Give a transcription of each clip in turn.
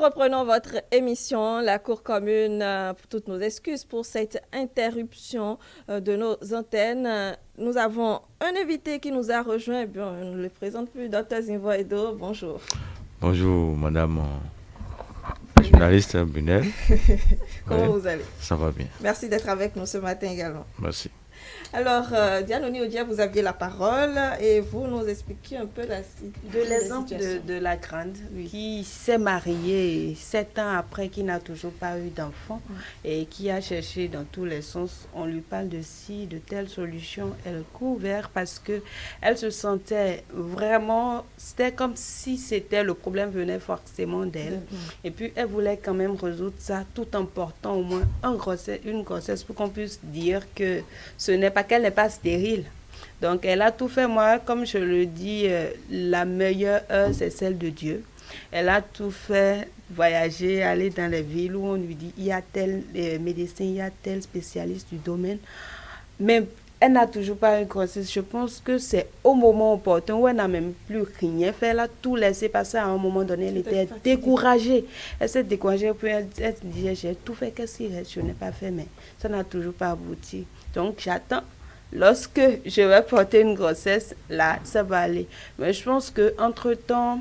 reprenons votre émission, la Cour commune, pour toutes nos excuses pour cette interruption de nos antennes. Nous avons un invité qui nous a rejoint, bien, on ne le présente plus, Dr Zinvo Edo, bonjour. Bonjour madame la journaliste Bunel. Comment vous allez? Ça va bien. Merci d'être avec nous ce matin également. Merci. Alors, Diane Oni-Odia, vous aviez la parole et vous nous expliquiez un peu la situation. De l'exemple de la grande qui s'est mariée 7 ans après, qui n'a toujours pas eu d'enfant et qui a cherché dans tous les sens. On lui parle de ci, de telle solution. Elle court vers parce qu'elle se sentait vraiment, c'était comme si le problème venait forcément d'elle. Et puis, elle voulait quand même résoudre ça tout en portant au moins une grossesse pour qu'on puisse dire que ce n'est pas qu'elle n'est pas stérile. Donc, elle a tout fait. Moi, comme je le dis, la meilleure heure, c'est celle de Dieu. Elle a tout fait, voyager, aller dans les villes où on lui dit, il y a tel médecin, il y a tel spécialiste du domaine. Mais elle n'a toujours pas une grossesse. Je pense que c'est au moment opportun où elle n'a même plus rien fait. Elle a tout laissé passer à un moment donné. Elle était découragée. Elle s'est découragée. Puis elle disait, j'ai tout fait, qu'est-ce qu'il reste? Je n'ai pas fait, mais ça n'a toujours pas abouti. Donc, j'attends. Lorsque je vais porter une grossesse, là, ça va aller. Mais je pense qu'entre-temps,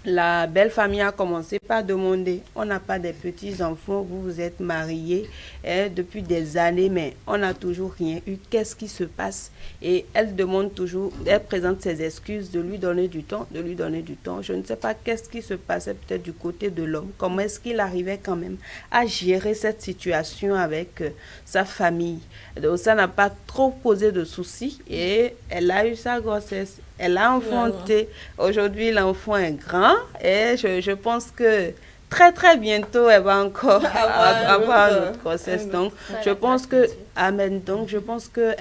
la belle famille a commencé par demander, on n'a pas de petits-enfants, vous vous êtes mariés depuis des années, mais on n'a toujours rien eu. Qu'est-ce qui se passe? Et elle demande toujours, elle présente ses excuses, de lui donner du temps, de lui donner du temps. Je ne sais pas qu'est-ce qui se passait peut-être du côté de l'homme. Comment est-ce qu'il arrivait quand même à gérer cette situation avec sa famille? Donc ça n'a pas trop posé de soucis et elle a eu sa grossesse. Elle a enfanté. Aujourd'hui, l'enfant est grand et je pense que très, très bientôt, elle va encore avoir une autre grossesse. Donc, je pense que, amen. Donc, je pense que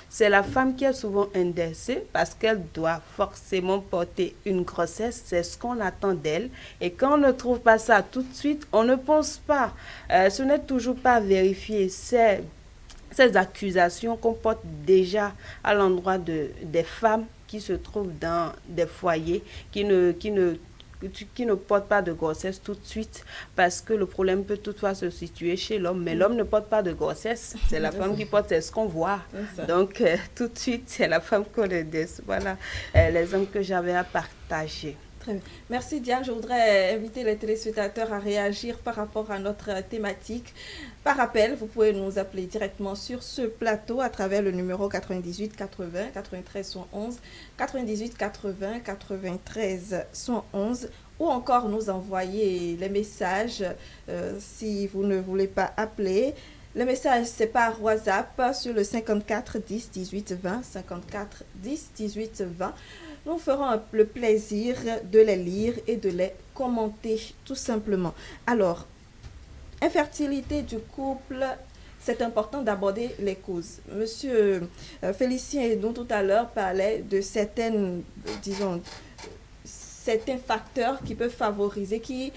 c'est la femme qui est souvent indexée parce qu'elle doit forcément porter une grossesse. C'est ce qu'on attend d'elle. Et quand on ne trouve pas ça tout de suite, on ne pense pas. Ce n'est toujours pas vérifié. C'est ces accusations qu'on porte déjà à l'endroit des femmes qui se trouvent dans des foyers, qui ne portent pas de grossesse tout de suite, parce que le problème peut toutefois se situer chez l'homme, mais l'homme ne porte pas de grossesse, c'est la femme qui porte, c'est ce qu'on voit. Donc, tout de suite, c'est la femme qu'on laisse. Voilà les hommes que j'avais à partager. Très bien. Merci Diane. Je voudrais inviter les téléspectateurs à réagir par rapport à notre thématique. Par appel, vous pouvez nous appeler directement sur ce plateau à travers le numéro 98 80 93 111, 98 80 93 111, ou encore nous envoyer les messages si vous ne voulez pas appeler. Le message, c'est par WhatsApp sur le 54 10 18 20, 54 10 18 20. Nous ferons le plaisir de les lire et de les commenter, tout simplement. Alors, infertilité du couple, c'est important d'aborder les causes. Monsieur Félicien et nous tout à l'heure parlait de certains facteurs qui peuvent favoriser, qui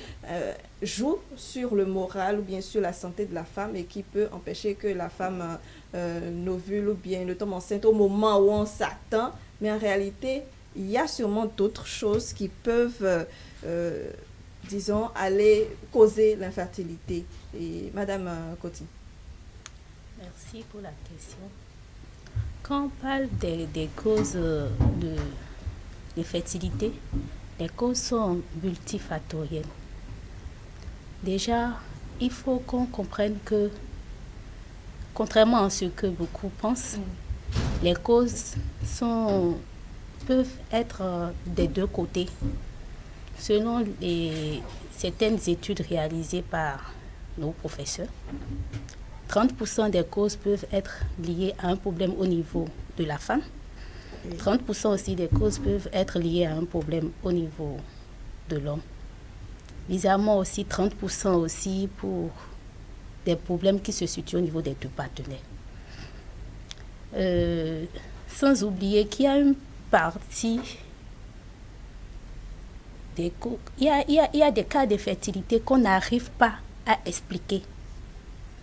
jouent sur le moral ou bien sur la santé de la femme et qui peut empêcher que la femme n'ovule ou bien ne tombe enceinte au moment où on s'attend. Mais en réalité, il y a sûrement d'autres choses qui peuvent, aller causer l'infertilité. Et Madame Coty. Merci pour la question. Quand on parle des causes de fertilité, les causes sont multifactorielles. Déjà, il faut qu'on comprenne que, contrairement à ce que beaucoup pensent, les causes peuvent être des deux côtés. Selon certaines études réalisées par nos professeurs, 30% des causes peuvent être liées à un problème au niveau de la femme. 30% aussi des causes peuvent être liées à un problème au niveau de l'homme. Bizarrement aussi, 30% aussi pour des problèmes qui se situent au niveau des deux partenaires. Sans oublier qu'il y a une partie il y a des cas de fertilité qu'on n'arrive pas à expliquer.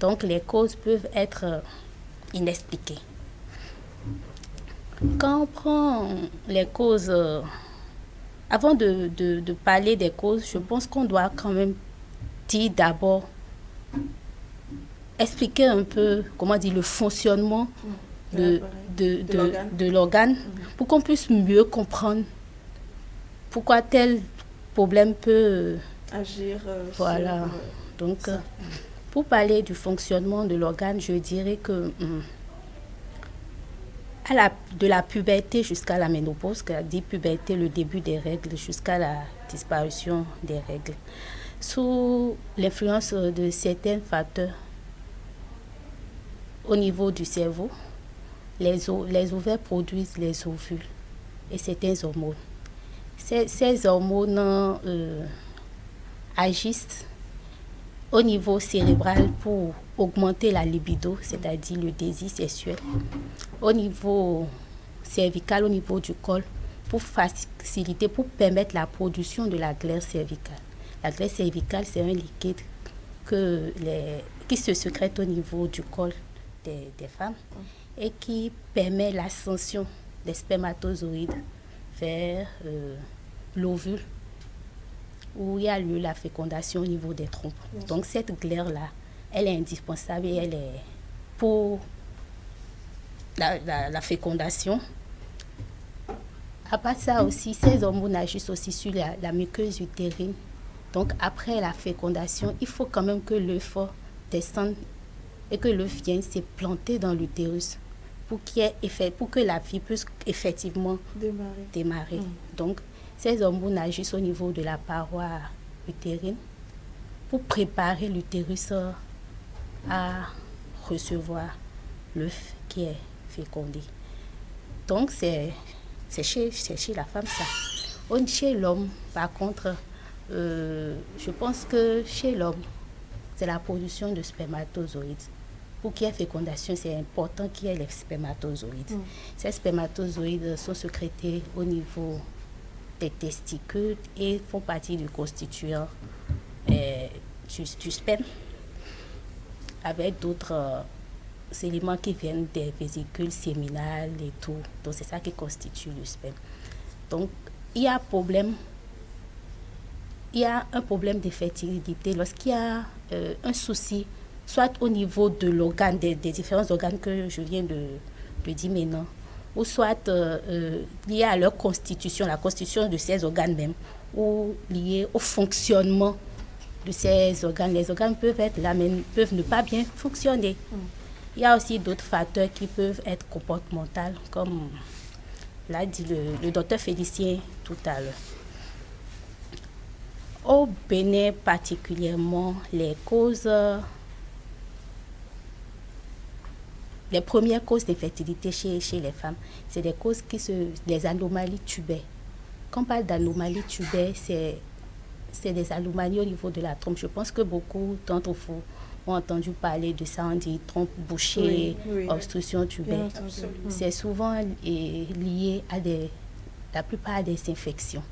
Donc les causes peuvent être inexpliquées. Quand on prend les causes, avant de parler des causes, je pense qu'on doit quand même dire d'abord, expliquer un peu, comment dire, le fonctionnement de l'organe pour qu'on puisse mieux comprendre pourquoi tel problème peut agir. Voilà. Donc, pour parler du fonctionnement de l'organe, je dirais que de la puberté jusqu'à la ménopause, c'est-à-dire puberté, le début des règles, jusqu'à la disparition des règles, sous l'influence de certains facteurs au niveau du cerveau, les ovaires produisent les ovules et certains hormones. Ces hormones agissent au niveau cérébral pour augmenter la libido, c'est-à-dire le désir sexuel. Au niveau cervical, au niveau du col, pour faciliter, pour permettre la production de la glaire cervicale. La glaire cervicale, c'est un liquide qui se sécrète au niveau du col des femmes et qui permet l'ascension des spermatozoïdes vers l'ovule, où il y a lieu la fécondation au niveau des trompes. Donc cette glaire-là, elle est indispensable et elle est pour la fécondation. À part ça aussi, ces hormones agissent aussi sur la muqueuse utérine. Donc après la fécondation, il faut quand même que l'œuf descende et que l'œuf vienne se planter dans l'utérus pour que la vie puisse effectivement démarrer. Donc ces hormones agissent au niveau de la paroi utérine pour préparer l'utérus à recevoir l'œuf qui est fécondé. Donc c'est chez la femme ça. Chez l'homme, par contre, je pense que chez l'homme, c'est la production de spermatozoïdes. Pour qu'il y ait fécondation, c'est important qu'il y ait les spermatozoïdes. Ces spermatozoïdes sont sécrétés au niveau des testicules et font partie du constituant du sperme, avec d'autres éléments qui viennent des vésicules séminales et tout. Donc c'est ça qui constitue le sperme. Donc il y a un problème de fertilité lorsqu'il y a un souci, soit au niveau de l'organe, des différents organes que je viens de dire maintenant, ou soit lié à leur constitution, la constitution de ces organes même, ou lié au fonctionnement de ces organes. Les organes peuvent être là, mais peuvent ne pas bien fonctionner. Il y a aussi d'autres facteurs qui peuvent être comportementaux, comme l'a dit le docteur Félicien tout à l'heure. Au Bénin particulièrement, les premières causes d'infertilité chez les femmes, c'est des causes des anomalies tubaires. Quand on parle d'anomalies tubaires, c'est des anomalies au niveau de la trompe. Je pense que beaucoup d'entre vous ont entendu parler de ça, on dit trompe bouchée, obstruction tubaire. C'est souvent lié à la plupart à des infections.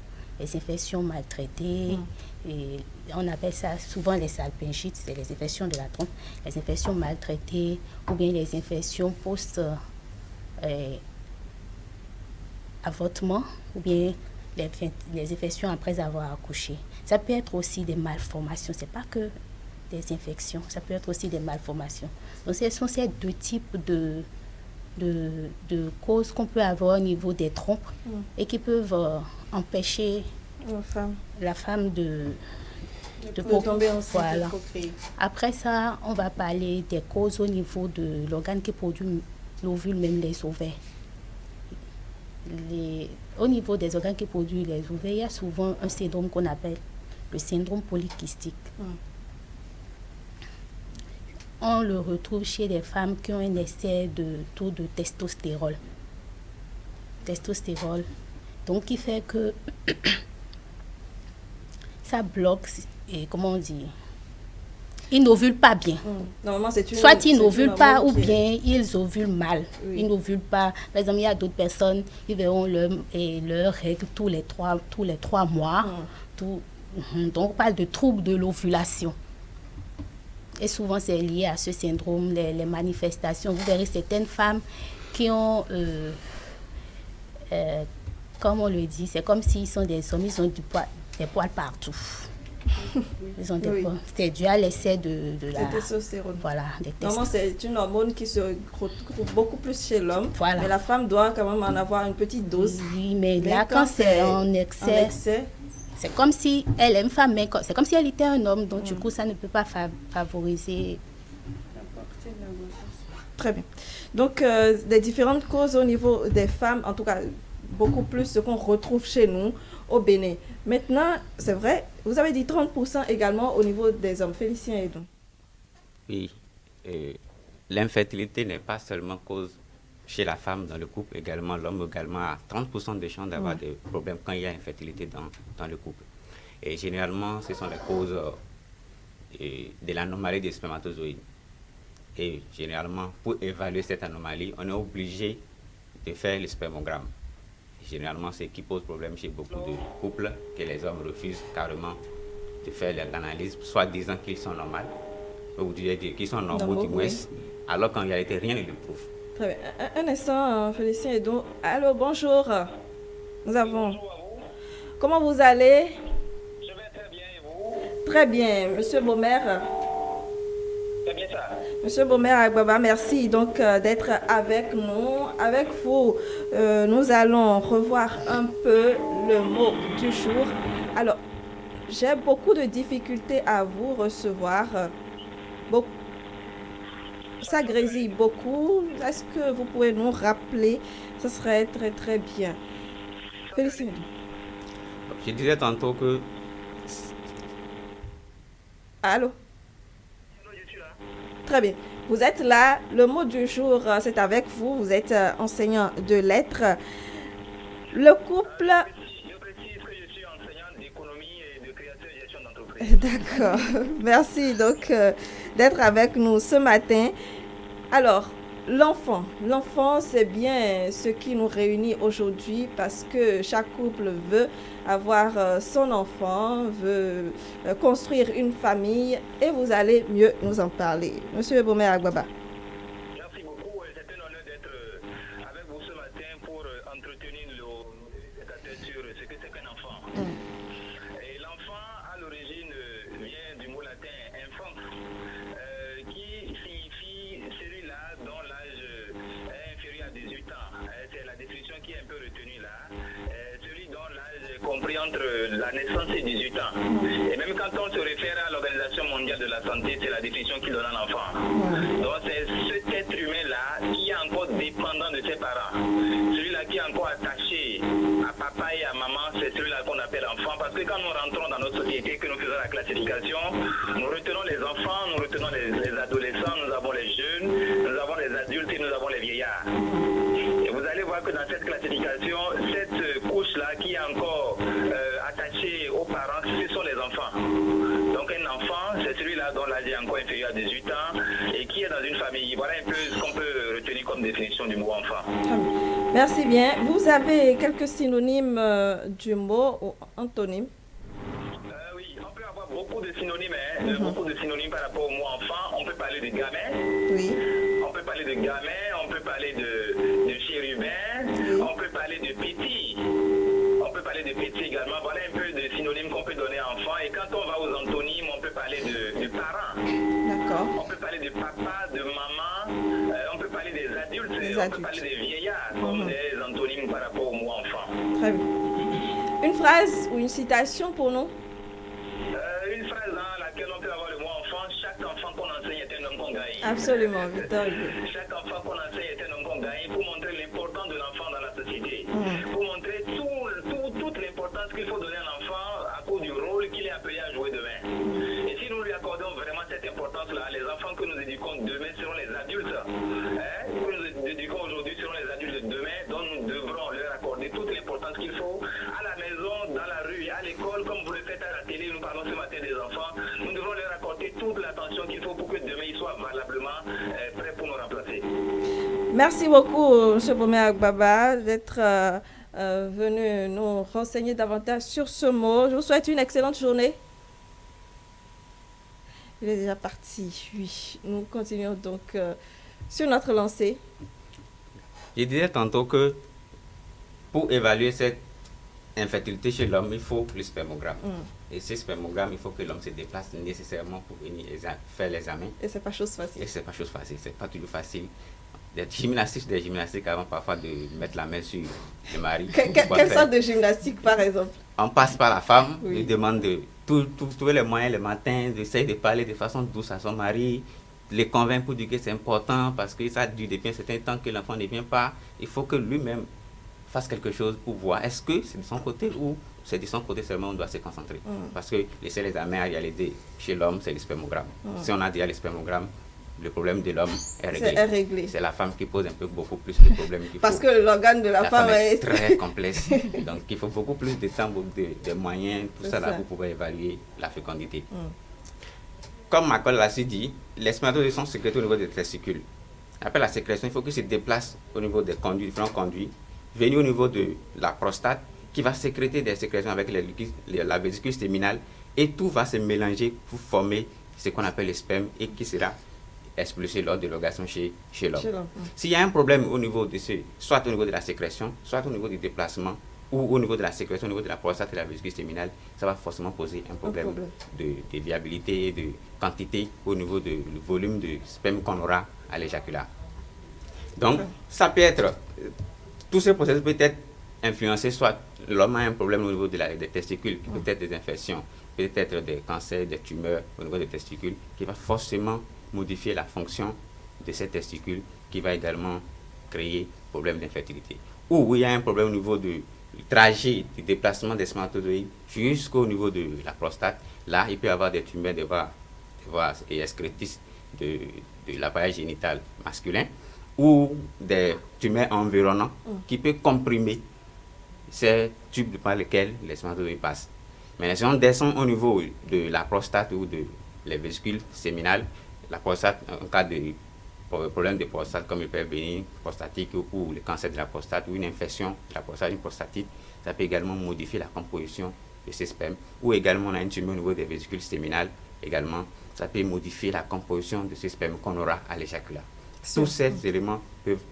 Les infections maltraitées, et on appelle ça souvent les salpingites, c'est les infections de la trompe, les infections maltraitées ou bien les infections post-avortement ou bien les infections après avoir accouché. Ça peut être aussi des malformations, c'est pas que des infections, ça peut être aussi des malformations. Donc ce sont ces deux types de causes qu'on peut avoir au niveau des trompes et qui peuvent empêcher la femme de tomber enceinte. Voilà. Après ça, on va parler des causes au niveau de l'organe qui produit l'ovule, même les ovaires. Au niveau des organes qui produisent les ovaires, il y a souvent un syndrome qu'on appelle le syndrome polykystique. On le retrouve chez les femmes qui ont un excès de taux de testostérone. Donc, qui fait que ça bloque, et comment on dit, ils n'ovulent pas bien. Normalement, soit ils n'ovulent pas ou bien ils ovulent mal. Ils n'ovulent pas. Par exemple, il y a d'autres personnes, ils verront leurs règles tous les 3 mois. Donc, on parle de troubles de l'ovulation. Et souvent, c'est lié à ce syndrome, les manifestations. Vous verrez certaines femmes qui ont, comme on le dit, c'est comme s'ils sont des hommes, ils ont des poils partout. Ils ont Oui. c'est dû à l'essai de la... Le testostérone. Voilà, des tests. Normalement, c'est une hormone qui se retrouve beaucoup plus chez l'homme. Voilà. Mais la femme doit quand même en avoir une petite dose. Oui, mais là, quand c'est en excès, c'est comme si elle est une femme, mais c'est comme si elle était un homme. Donc, du coup, ça ne peut pas favoriser. Très bien. Donc, des différentes causes au niveau des femmes, en tout cas, beaucoup plus ce qu'on retrouve chez nous au Bénin. Maintenant, c'est vrai, vous avez dit 30% également au niveau des hommes. Félicien Edou. Oui, l'infertilité n'est pas seulement cause chez la femme dans le couple, également l'homme également a 30% de chances d'avoir des problèmes quand il y a infertilité dans le couple. Et généralement, ce sont les causes de l'anomalie des spermatozoïdes. Et généralement, pour évaluer cette anomalie, on est obligé de faire le spermogramme. Généralement, c'est ce qui pose problème chez beaucoup de couples, que les hommes refusent carrément de faire l'analyse, soit disant qu'ils sont normaux, ou qu'ils sont normaux du moins, alors qu'en réalité, rien ne le prouve. Très bien. Un instant, Félicien Edou. Allô, bonjour. Nous avons... Bonjour à vous. Comment vous allez? Je vais très bien et vous? Très bien, Monsieur Bomer. C'est bien ça. Monsieur Bomer Agbaba, merci donc d'être avec nous. Avec vous, nous allons revoir un peu le mot du jour. Alors, j'ai beaucoup de difficultés à vous recevoir. Ça grésille beaucoup. Est-ce que vous pouvez nous rappeler? Ce serait très très bien. Félicitations. Je disais tantôt que... Allô? Je suis là. Très bien. Vous êtes là. Le mot du jour, c'est avec vous. Vous êtes enseignant de lettres. Le couple... Je précise que je suis enseignant d'économie et de création et gestion d'entreprise. D'accord. Merci donc d'être avec nous ce matin. Alors, l'enfant, c'est bien ce qui nous réunit aujourd'hui parce que chaque couple veut avoir son enfant, veut construire une famille et vous allez mieux nous en parler. Monsieur Bomer Agbaba. Merci beaucoup. C'est un honneur d'être avec vous ce matin pour entretenir nos téléspectateurs sur ce que c'est qu'un enfant. Et l'enfant, à l'origine, vient du mot latin infant, qui signifie celui-là dont l'âge est inférieur à 18 ans. C'est la définition qui est un peu retenue là. Celui dont l'âge est compris entre la naissance et 18 ans. Et même quand on se réfère à l'Organisation mondiale de la santé, c'est la définition qui donne à l'enfant. Donc c'est cet être humain-là qui est encore dépendant de ses parents. Celui-là qui est encore attaché à papa et à maman, c'est celui-là qu'on appelle enfant. Parce que quand nous rentrons dans notre société, que nous faisons la classification, nous retenons les enfants, nous retenons les adolescents, nous avons les jeunes, nous avons les adultes et nous avons les vieillards. Et vous allez voir que dans cette classification, cette couche-là qui est encore attachée aux parents, ce sont les enfants. Donc un enfant, c'est celui-là dont l'âge est encore inférieur à 18 ans et qui est dans une famille. Voilà un peu ce qu'on peut retenir comme définition du mot enfant. Merci bien. Vous avez quelques synonymes du mot ou antonymes? Oui, on peut avoir beaucoup de synonymes, beaucoup de synonymes par rapport au mot enfant. On peut parler de gamin. Oui. On peut parler de gamin, on peut parler de chérubin, on peut parler de petit. On peut parler de petit également. Voilà un peu de synonymes qu'on peut donner à enfant. Et quand on va aux antonymes, on peut parler de parents. D'accord. On peut parler de papa, de maman. On peut parler des adultes. On peut parler des vieillards comme des antonymes par rapport au mot enfant. Très bien. Une phrase ou une citation pour nous? Une phrase dans laquelle on peut avoir le mot enfant. Chaque enfant qu'on enseigne est un homme qu'on gagne. Absolument, Victor. Chaque enfant qu'on enseigne est un homme qu'on gagne pour montrer l'importance de l'enfant dans la société. Pour montrer toute l'importance qu'il faut donner à l'enfant à cause du rôle qu'il est appelé à jouer demain. Et si nous lui accordons vraiment cette importance-là, les enfants que nous éduquons demain seront les adultes. Que nous éduquons aujourd'hui seront les adultes de demain, dont nous devrons leur accorder toute l'importance qu'il faut à la maison, dans la rue, à l'école, comme vous le faites à la télé, nous parlons ce matin des enfants. Nous devrons leur accorder toute l'attention qu'il faut pour que demain ils soient valablement prêts pour nous remplacer. Merci beaucoup, M. Bomer Agbaba, d'être venu nous renseigner davantage sur ce mot. Je vous souhaite une excellente journée. Il est déjà parti, oui. Nous continuons donc sur notre lancée. Je disais tantôt que pour évaluer cette infertilité chez l'homme, il faut le spermogramme. Et ce spermogramme, il faut que l'homme se déplace nécessairement pour venir faire l'examen. Et c'est pas chose facile. Et c'est pas chose facile, c'est pas toujours facile. Des gymnastiques avant parfois de mettre la main sur le mari. Quelle sorte de gymnastique, par exemple? On passe par la femme, Oui. lui demande de trouver les moyens le matin, d'essayer de parler de façon douce à son mari, les convaincre pour dire que c'est important parce que ça dure depuis un certain temps que l'enfant ne vient pas. Il faut que lui-même fasse quelque chose pour voir est-ce que c'est de son côté ou c'est de son côté seulement on doit se concentrer. Parce que les seuls examens à réaliser chez l'homme, c'est le spermogramme. Si on a déjà le spermogramme, le problème de l'homme est réglé. C'est réglé. C'est la femme qui pose un peu beaucoup plus de problèmes. Parce que l'organe de la femme est très complexe. Donc il faut beaucoup plus de temps, de moyens, tout ça là pour pouvoir évaluer la fécondité. Comme ma collègue l'a dit, les spermatozoïdes sont sécrétés au niveau des testicules. Après la sécrétion, il faut qu'ils se déplacent au niveau des conduits, différents conduits, venir au niveau de la prostate qui va sécréter des sécrétions avec la vésicule séminale et tout va se mélanger pour former ce qu'on appelle le sperme et qui sera expulsé lors de l'orgasme chez l'homme. S'il y a un problème au niveau de soit au niveau de la sécrétion, soit au niveau du déplacement, ou au niveau de la sécrétion, au niveau de la prostate et de la vésicule séminale, ça va forcément poser un problème de viabilité et de quantité au niveau du volume de sperme qu'on aura à l'éjaculat. Donc, ça peut être, tout ce processus peut être influencé, soit l'homme a un problème au niveau des testicules, qui peut être des infections, peut-être des cancers, des tumeurs au niveau des testicules, qui va forcément modifier la fonction de ces testicules, qui va également créer problème d'infertilité. Ou il y a un problème au niveau du trajet, du déplacement des spermatozoïdes jusqu'au niveau de la prostate. Là, il peut y avoir des tumeurs de voies et excrétrices de l'appareil génital masculin ou des tumeurs environnantes qui peuvent comprimer ces tubes par lesquels les spermatozoïdes passent. Mais si on descend au niveau de la prostate ou de les vésicules séminales, la prostate, en cas de problème de prostate comme le père bénigne prostatique ou le cancer de la prostate ou une infection de la prostate, une prostatite, ça peut également modifier la composition de ces spermes. Ou également on a une tumeur au niveau des vésicules séminales, également ça peut modifier la composition de ces spermes qu'on aura à l'éjaculat. Tous ces éléments peuvent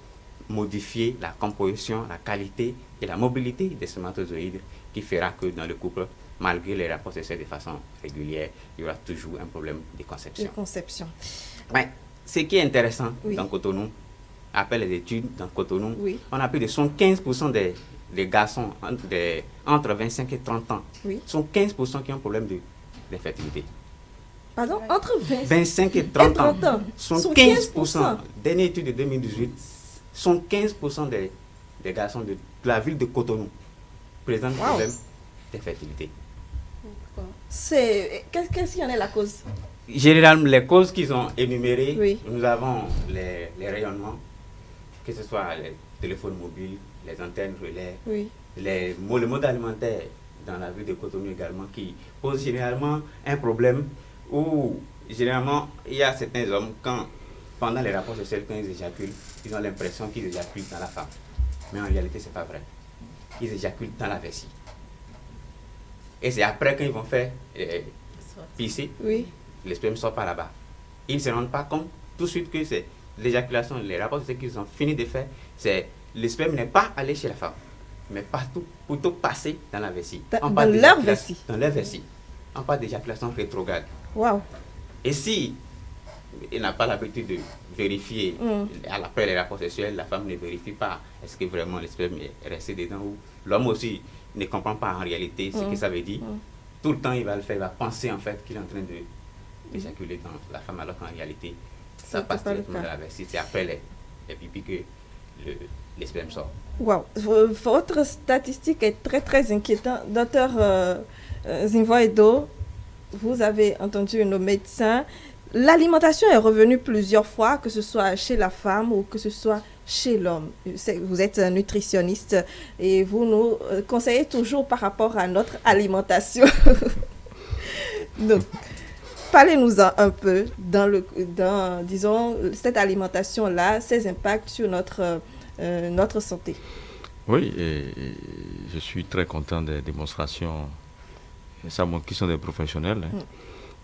modifier la composition, la qualité et la mobilité des spermatozoïdes qui fera que dans le couple, malgré les rapports sexuels de façon régulière, il y aura toujours un problème de conception. Ouais. Ce qui est intéressant dans Cotonou, après les études dans Cotonou, on a plus de 75% des garçons entre 25 et 30 ans, sont 15% qui ont un problème d'infertilité. Pardon, entre 25 et 30 ans, sont 15%. Dernière étude de 2018, sont 15% des garçons de la ville de Cotonou présentent un problème d'infertilité. Qu'est-ce qui en est la cause? Généralement, les causes qu'ils ont énumérées, nous avons les rayonnements, que ce soit les téléphones mobiles, les antennes relais, le mode alimentaire dans la ville de Cotonou également, qui pose généralement un problème où, généralement, il y a certains hommes, pendant les rapports sexuels, quand ils éjaculent, ils ont l'impression qu'ils éjaculent dans la femme. Mais en réalité, ce n'est pas vrai. Ils éjaculent dans la vessie. Et c'est après qu'ils vont faire pisser, le sperme sort par là-bas. Ils ne se rendent pas compte tout de suite que c'est l'éjaculation, les rapports qu'ils ont fini de faire, le sperme n'est pas allé chez la femme, mais plutôt passé dans la vessie. Dans leur vessie. Dans leur vessie. On parle d'éjaculation rétrograde. Wow. Et si il n'a pas l'habitude de vérifier, après les rapports sexuels, la femme ne vérifie pas est-ce que vraiment le sperme est resté dedans ou l'homme aussi ne comprend pas en réalité ce que ça veut dire. Tout le temps, il va le faire, il va penser en fait qu'il est en train d'éjaculer dans la femme, alors qu'en réalité, ça passe directement dans la vessie. C'est après les pipis que le sperme sort. Wow. Votre statistique est très très inquiétante. Docteur Zinvoedo, vous avez entendu nos médecins. L'alimentation est revenue plusieurs fois, que ce soit chez la femme ou que ce soit chez l'homme. Vous êtes un nutritionniste et vous nous conseillez toujours par rapport à notre alimentation. Donc, parlez-nous un peu disons, cette alimentation-là, ses impacts sur notre santé. Oui, et je suis très content des démonstrations. Ça montre qu'ils sont des professionnels.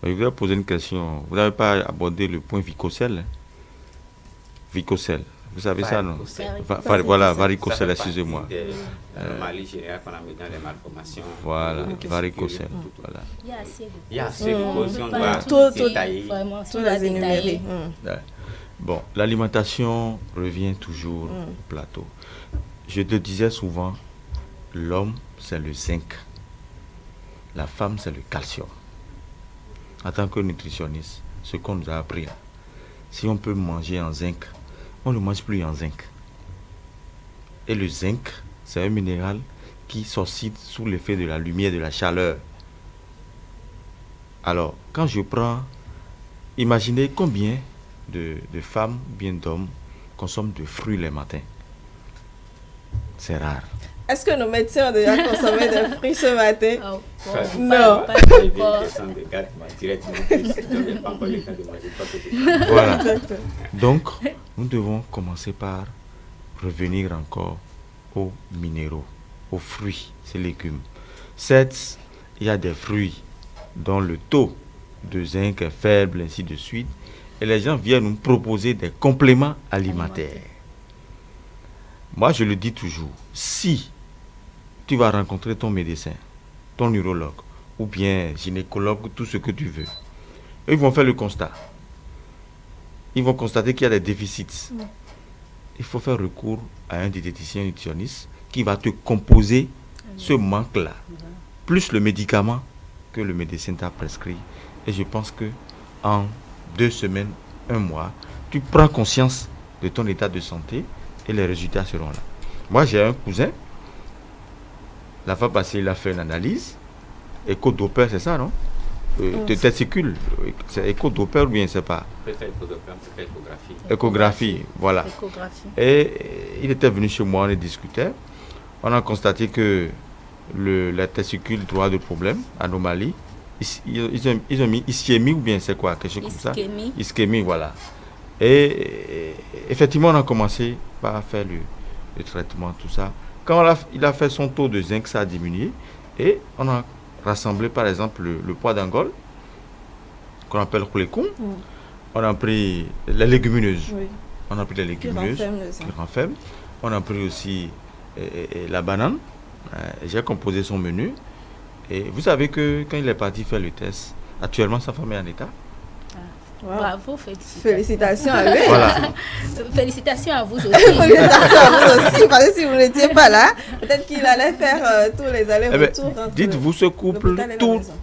Je voudrais poser une question. Vous n'avez pas abordé le point vicocèle. Vicocèle. Vous savez ça, non? Voilà, varicocèle, excusez-moi. Anomalies générales qu'on a mis dans les malformations. Voilà, varicocèle. Voilà. Il y a assez de causes, on doit détailler. Tous les énumérer. Ouais. Bon, l'alimentation revient toujours au plateau. Je te disais souvent, l'homme, c'est le zinc. La femme, c'est le calcium. En tant que nutritionniste, ce qu'on nous a appris, si on peut manger en zinc, on ne mange plus en zinc. Et le zinc, c'est un minéral qui s'oxyde sous l'effet de la lumière, de la chaleur. Alors, quand je prends, imaginez combien de femmes, bien d'hommes, consomment de fruits les matins. C'est rare. Est-ce que nos médecins ont déjà consommé des fruits ce matin? Non. Voilà. Donc, nous devons commencer par revenir encore aux minéraux, aux fruits, ces légumes. Certes, il y a des fruits dont le taux de zinc est faible, ainsi de suite, et les gens viennent nous proposer des compléments alimentaires. Moi, je le dis toujours, si tu vas rencontrer ton médecin, ton neurologue, ou bien gynécologue, tout ce que tu veux, ils vont faire le constat. Ils vont constater qu'il y a des déficits. Il faut faire recours à un diététicien nutritionniste qui va te composer ce manque-là, plus le médicament que le médecin t'a prescrit. Et je pense que en 2 semaines, 1 mois, tu prends conscience de ton état de santé et les résultats seront là. Moi, j'ai un cousin, la fois passée, il a fait une analyse, écho-doppler, c'est ça, non? De testicule, c'est écho-doppler ou bien, c'est pas? Peut-être écho-doppler, peut-être échographie. Échographie, voilà. Et il était venu chez moi, on les discutait. On a constaté que la testicule droit de problème, anomalie. Ils ont mis ischémie ou bien c'est quoi? Quelque chose comme ça? Ischémie, voilà. Et effectivement, on a commencé par faire le traitement, tout ça. Quand il a fait son taux de zinc, ça a diminué. Et on a rassemblé, par exemple, le poids d'Angole, qu'on appelle Koulekoum. On a pris les légumineuses. Oui. On a pris les légumineuses qui renferment. On a pris aussi la banane. J'ai composé son menu. Et vous savez que quand il est parti faire le test, actuellement, sa femme est en état. Wow. Bravo, félicitations à lui. Voilà. Félicitations à vous aussi. Félicitations à vous aussi, parce que si vous n'étiez pas là, peut-être qu'il allait faire tous les allers-retours. Dites-vous, ce couple,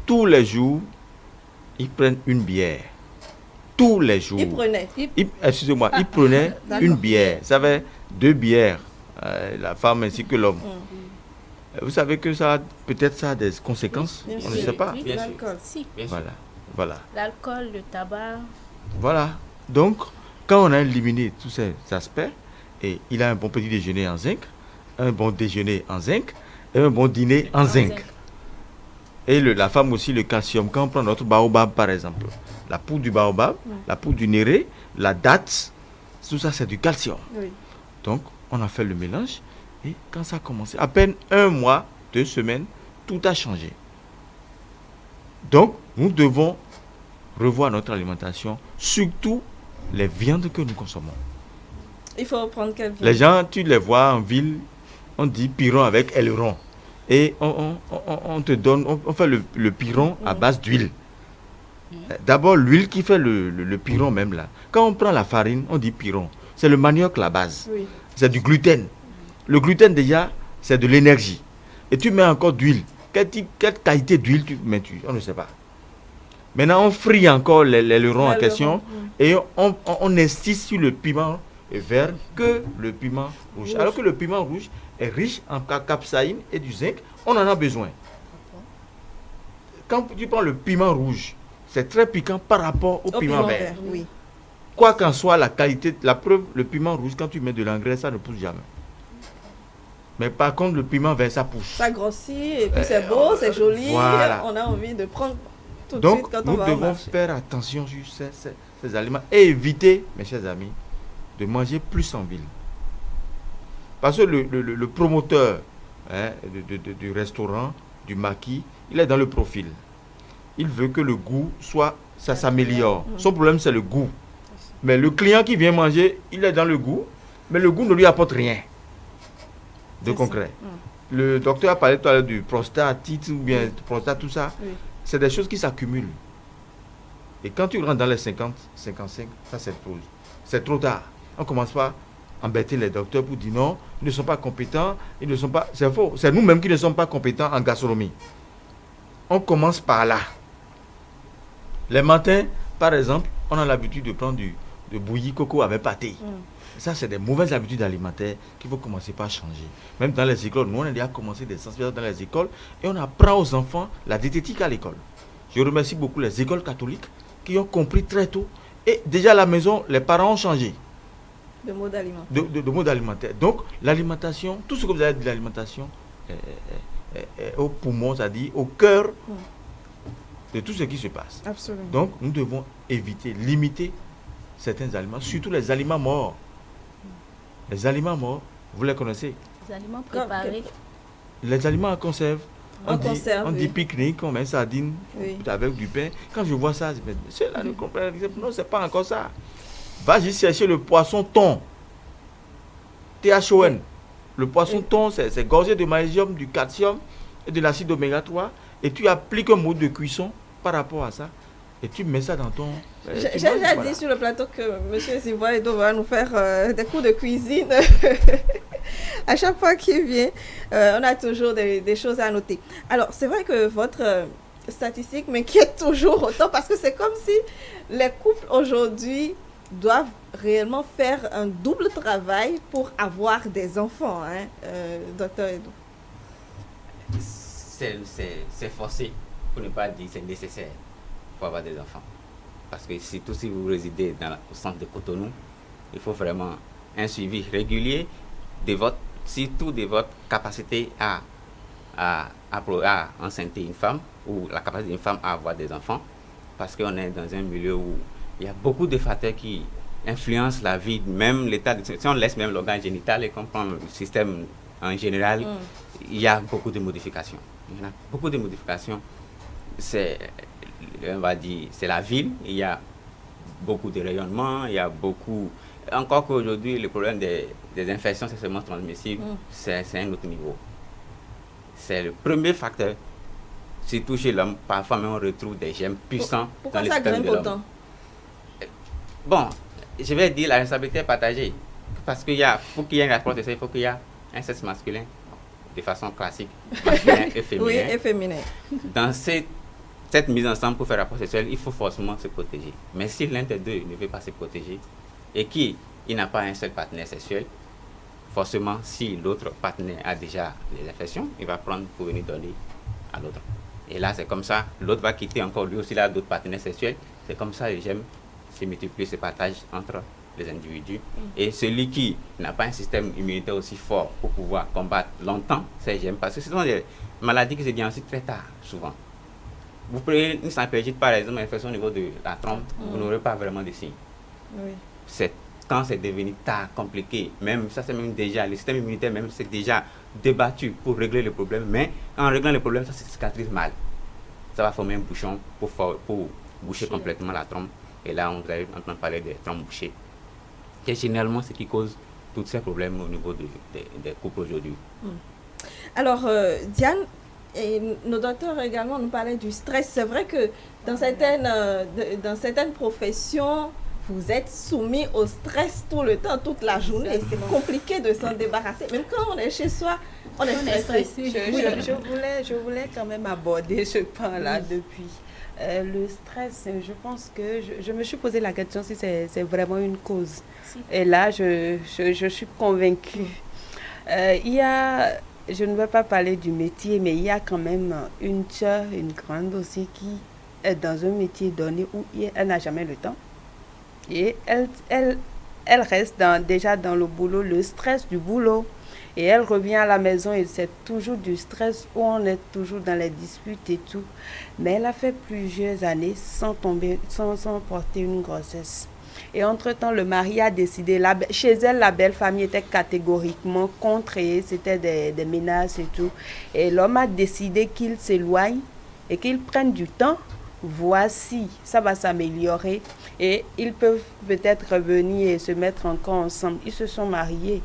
tous les jours, ils prennent une bière. Tous les jours. Excusez-moi, ils prenaient une bière. Ça avait 2 bières, la femme ainsi que l'homme. Vous savez que ça, peut-être ça a des conséquences, on ne sait pas. Oui, l'alcool, si. Voilà. L'alcool, le tabac. Voilà. Donc, quand on a éliminé tous ces aspects, et il a un bon petit déjeuner en zinc, un bon déjeuner en zinc, et un bon dîner en zinc. Et la femme aussi, le calcium. Quand on prend notre baobab, par exemple, la poudre du baobab, la poudre du néré, la date, tout ça, c'est du calcium. Oui. Donc, on a fait le mélange, et quand ça a commencé, à peine 1 mois, 2 semaines, tout a changé. Donc, nous devons revoir notre alimentation, surtout les viandes que nous consommons. Il faut prendre quelle viande? Les gens, tu les vois en ville, on dit piron avec aileron. Et on te donne, on fait le piron à base d'huile. D'abord, l'huile qui fait le piron même là. Quand on prend la farine, on dit piron. C'est le manioc la base. Oui. C'est du gluten. Le gluten déjà, c'est de l'énergie. Et tu mets encore d'huile. Quelle qualité d'huile tu mets? On ne sait pas. Maintenant, on frit encore l'aileron en question et on insiste sur le piment vert que le piment rouge. Alors que le piment rouge est riche en capsaïne et du zinc, on en a besoin. Quand tu prends le piment rouge, c'est très piquant par rapport au piment vert. Oui. Quoi qu'en soit la qualité, la preuve, le piment rouge, quand tu mets de l'engrais, ça ne pousse jamais. Mais par contre, le piment vert, ça pousse. Ça grossit et puis c'est beau, c'est joli. Voilà. On a envie de prendre tout de suite quand on va nous devons faire attention sur ces aliments et éviter, mes chers amis, de manger plus en ville. Parce que le promoteur du restaurant, du maquis, il est dans le profil. Il veut que le goût ça s'améliore. Son problème, c'est le goût. Mais le client qui vient manger, il est dans le goût. mais le goût ne lui apporte rien de concret. Le docteur a parlé tout à l'heure du prostatite ou bien prostate, tout ça. Oui. C'est des choses qui s'accumulent. Et quand tu rentres dans les 50, 55, ça c'est trop tard. On ne commence pas à embêter les docteurs pour dire non, ils ne sont pas compétents, ils ne sont pas... C'est faux. C'est nous-mêmes qui ne sommes pas compétents en gastronomie. On commence par là. Les matins, par exemple, on a l'habitude de prendre de bouilli coco avec pâté. Ça, c'est des mauvaises habitudes alimentaires qu'il faut commencer par changer. Même dans les écoles, nous, on a déjà commencé des sensibilisations dans les écoles et on apprend aux enfants la diététique à l'école. Je remercie beaucoup les écoles catholiques qui ont compris très tôt. Et déjà à la maison, les parents ont changé. De mode alimentaire. De mode alimentaire. Donc, l'alimentation, tout ce que vous avez dit de l'alimentation, est au poumon, c'est-à-dire au cœur de tout ce qui se passe. Absolument. Donc, nous devons éviter, limiter certains aliments, surtout les aliments morts. Les aliments morts, vous les connaissez? Les aliments préparés. Les aliments en conserve. On dit oui. pique-nique, on met sardine avec du pain. Quand je vois ça, je me dis, ceux-là ne comprennent pas. Non, c'est pas encore ça. Va-y chercher le poisson thon. THON. Le poisson thon, c'est gorgé de magnésium, du calcium et de l'acide oméga 3. Et tu appliques un mode de cuisson par rapport à ça. Et tu mets ça dans ton... J'ai déjà dit sur le plateau que M. Zivoido va nous faire des cours de cuisine. À chaque fois qu'il vient, on a toujours des choses à noter. Alors, c'est vrai que votre statistique m'inquiète toujours autant parce que c'est comme si les couples aujourd'hui doivent réellement faire un double travail pour avoir des enfants, hein, docteur Edo. C'est forcé, pour ne pas dire c'est nécessaire pour avoir des enfants. Parce que surtout si vous résidez au centre de Cotonou, il faut vraiment un suivi régulier surtout de votre capacité à enceinter une femme ou la capacité d'une femme à avoir des enfants. Parce qu'on est dans un milieu où il y a beaucoup de facteurs qui influencent la vie, même l'état de... Si on laisse même l'organe génital et qu'on prend le système en général, il y a beaucoup de modifications. Il y en a beaucoup de modifications. On va dire, c'est la ville, il y a beaucoup de rayonnement, il y a beaucoup... Encore qu'aujourd'hui, le problème des infections sexuellement transmissibles, c'est un autre niveau. C'est le premier facteur. Surtout chez l'homme, parfois même on retrouve des germes puissants dans le système de l'homme. Bon, je vais dire la responsabilité partagée. Parce pour qu'il y ait une rapport sexuelle, il faut qu'il y ait un sexe masculin, de façon classique, masculin et féminin. Oui, et féminin. Dans cette mise ensemble pour faire rapport sexuel, il faut forcément se protéger. Mais si l'un des deux ne veut pas se protéger et qu'il n'a pas un seul partenaire sexuel, forcément, si l'autre partenaire a déjà les infections, il va prendre pour venir donner à l'autre. Et là, c'est comme ça, l'autre va quitter encore lui aussi là d'autres partenaires sexuels. C'est comme ça les germes se multiplient, se partagent entre les individus. Et celui qui n'a pas un système immunitaire aussi fort pour pouvoir combattre longtemps ces germes, parce que ce sont des maladies qui se diagnostiquent très tard, souvent. Vous prenez une sympérgite, par exemple, une infection au niveau de la trompe, vous n'aurez pas vraiment de signes. Oui. Quand c'est devenu tard, compliqué, même ça c'est même déjà, le système immunitaire même c'est déjà débattu pour régler le problème, mais en réglant le problème, ça se cicatrise mal. Ça va former un bouchon pour boucher complètement la trompe. Et là, on va entendre parler des trompes bouchées. Et généralement, ce qui cause tous ces problèmes au niveau des couples aujourd'hui. Alors, Diane, et nos docteurs également nous parlaient du stress. C'est vrai que dans certaines professions, vous êtes soumis au stress tout le temps, toute la journée. C'est compliqué de s'en débarrasser. Même quand on est chez soi, on est stressé. Je voulais quand même aborder ce point-là depuis. Le stress, je pense que je me suis posé la question si c'est vraiment une cause. Et là, je suis convaincue. Je ne vais pas parler du métier, mais il y a quand même une sœur, une grande aussi, qui est dans un métier donné où elle n'a jamais le temps. Et elle reste déjà dans le boulot, le stress du boulot. Et elle revient à la maison et c'est toujours du stress où on est toujours dans les disputes et tout. Mais elle a fait plusieurs années sans porter une grossesse. Et entre-temps, le mari a décidé, chez elle, la belle famille était catégoriquement contre et c'était des menaces et tout. Et l'homme a décidé qu'il s'éloigne et qu'il prenne du temps voici, ça va s'améliorer et ils peuvent peut-être revenir et se mettre encore ensemble. Ils se sont mariés,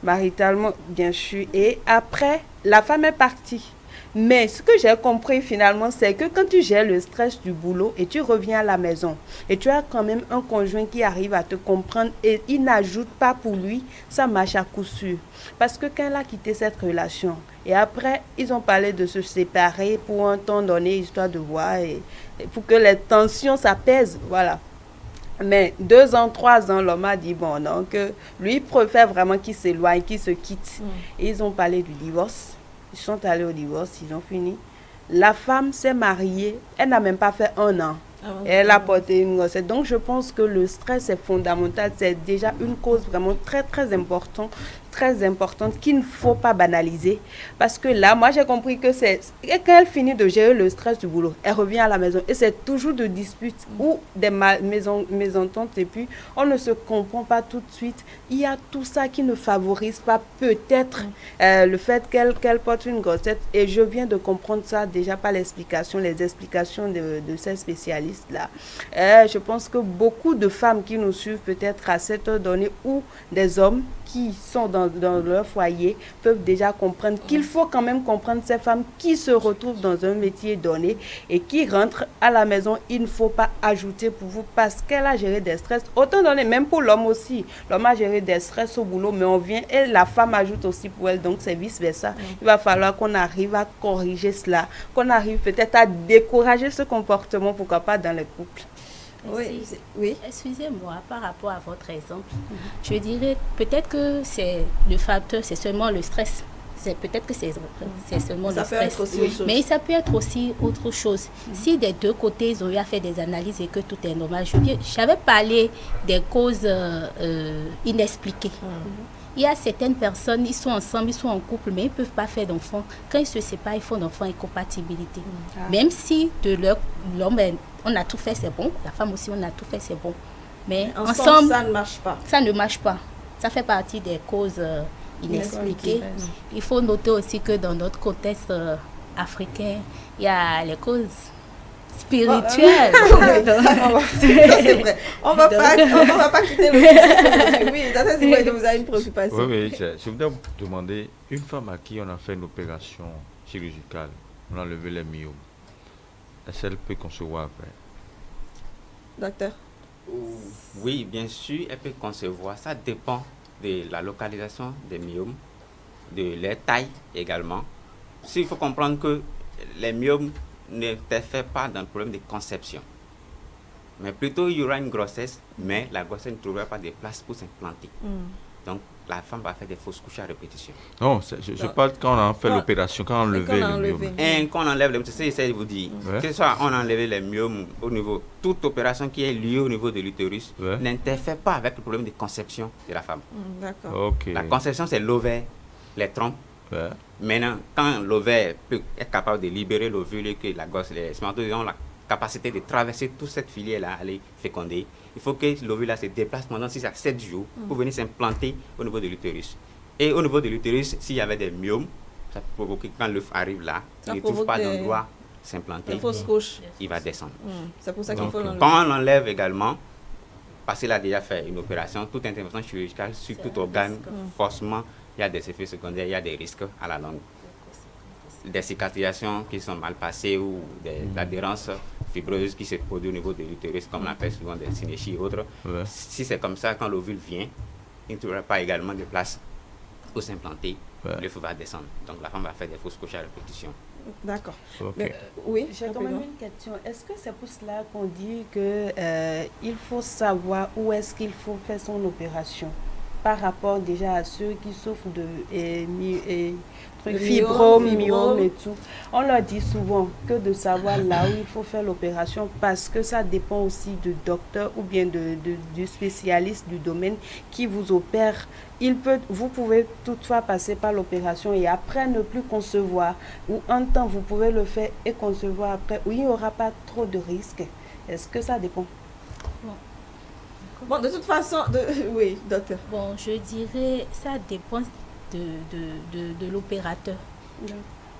maritalement bien sûr, et après, la femme est partie. Mais ce que j'ai compris finalement, c'est que quand tu gères le stress du boulot et tu reviens à la maison et tu as quand même un conjoint qui arrive à te comprendre et il n'ajoute pas pour lui, ça marche à coup sûr. Parce que quand elle a quitté cette relation et après, ils ont parlé de se séparer pour un temps donné, histoire de voir et pour que les tensions s'apaisent, voilà. Mais 2 ans, 3 ans, l'homme a dit bon, non, que lui il préfère vraiment qu'il s'éloigne, qu'il se quitte. Et ils ont parlé du divorce. Ils sont allés au divorce, ils ont fini. La femme s'est mariée, elle n'a même pas fait 1 an. Elle a porté une grossesse. Donc je pense que le stress est fondamental. C'est déjà une cause vraiment très très importante qu'il ne faut pas banaliser. Parce que là, moi j'ai compris que c'est quand elle finit de gérer le stress du boulot, elle revient à la maison et c'est toujours de disputes ou des mésententes et puis on ne se comprend pas tout de suite. Il y a tout ça qui ne favorise pas peut-être le fait qu'elle porte une grossesse et je viens de comprendre ça déjà par les explications de ces spécialistes-là. Je pense que beaucoup de femmes qui nous suivent peut-être à cette heure donnée ou des hommes qui sont dans leur foyer peuvent déjà comprendre qu'il faut quand même comprendre ces femmes qui se retrouvent dans un métier donné et qui rentrent à la maison. Il ne faut pas ajouter pour vous parce qu'elle a géré des stress. Autant donné, même pour l'homme aussi. L'homme a géré des stress au boulot, mais on vient et la femme ajoute aussi pour elle. Donc c'est vice-versa. Il va falloir qu'on arrive à corriger cela, qu'on arrive peut-être à décourager ce comportement, pourquoi pas dans les couples. Oui. Excusez-moi, par rapport à votre exemple, je dirais peut-être que c'est le facteur, c'est seulement le stress. Peut-être que c'est seulement le stress. Mais ça peut être aussi autre chose. Si des deux côtés, ils ont eu à faire des analyses et que tout est normal, j'avais parlé des causes inexpliquées. Il y a certaines personnes, ils sont ensemble, ils sont en couple, mais ils ne peuvent pas faire d'enfants. Quand ils se séparent, ils font d'enfants incompatibilité. Même si de l'homme, on a tout fait, c'est bon. La femme aussi, on a tout fait, c'est bon. Mais ensemble, ça ne marche pas. Ça ne marche pas. Ça fait partie des causes inexpliquées. Il faut noter aussi que dans notre contexte africain, il y a les causes spirituelles. C'est vrai. On va pas quitter le sujet. Oui, Data, vous avez une préoccupation. Oui, je voudrais vous demander, une femme à qui on a fait une opération chirurgicale, on a enlevé les myomes, est-ce qu'elle peut concevoir après? Docteur? Oui, bien sûr, elle peut concevoir. Ça dépend de la localisation des myomes, de leur taille également. Il faut comprendre que les myomes n'interfèrent pas dans le problème de conception. Mais plutôt, il y aura une grossesse, mais la grossesse ne trouvera pas de place pour s'implanter. Donc, la femme va faire des fausses couches à répétition. Non, je parle quand on a fait l'opération, quand on enlevait le myome. Quand on enlève les myomes, c'est ça que j'essaie de vous dire. Que ce soit on enlève les myomes au niveau, toute opération qui est liée au niveau de l'utérus n'interfère pas avec le problème de conception de la femme. D'accord. La conception, c'est l'ovaire, les trompes. Maintenant, quand l'ovaire est capable de libérer l'ovule et que la gosse, les spermatozoïdes ont la capacité de traverser toute cette filière-là, aller féconder, il faut que l'ovule se déplace pendant 6 à 7 jours pour venir s'implanter au niveau de l'utérus. Et au niveau de l'utérus, s'il y avait des myomes, ça peut provoquer, quand l'œuf arrive là, il ne trouve pas d'endroit s'implanter, il va descendre. C'est pour ça qu'il faut l'enlever. Quand on l'enlève également, parce qu'il a déjà fait une opération, toute intervention chirurgicale sur tout organe, forcément, il y a des effets secondaires, il y a des risques à la longue. Des cicatrisations qui sont mal passées ou des adhérences fibreuses qui se produisent au niveau de l'utérus, comme on appelle souvent des synéchies et autres. Si c'est comme ça, quand l'ovule vient, il ne trouvera pas également de place pour s'implanter, l'œuf va descendre. Donc la femme va faire des fausses couches à répétition. D'accord. Oui, j'ai quand même une question. Est-ce que c'est pour cela qu'on dit qu'il faut savoir où est-ce qu'il faut faire son opération par rapport déjà à ceux qui souffrent de fibromes, myomes et tout. On leur dit souvent que de savoir là où il faut faire l'opération parce que ça dépend aussi du docteur ou bien du spécialiste du domaine qui vous opère. Vous pouvez toutefois passer par l'opération et après ne plus concevoir ou un temps vous pouvez le faire et concevoir après où il n'y aura pas trop de risques. Est-ce que ça dépend? Bon, de toute façon, oui, docteur. Bon, je dirais, ça dépend de l'opérateur.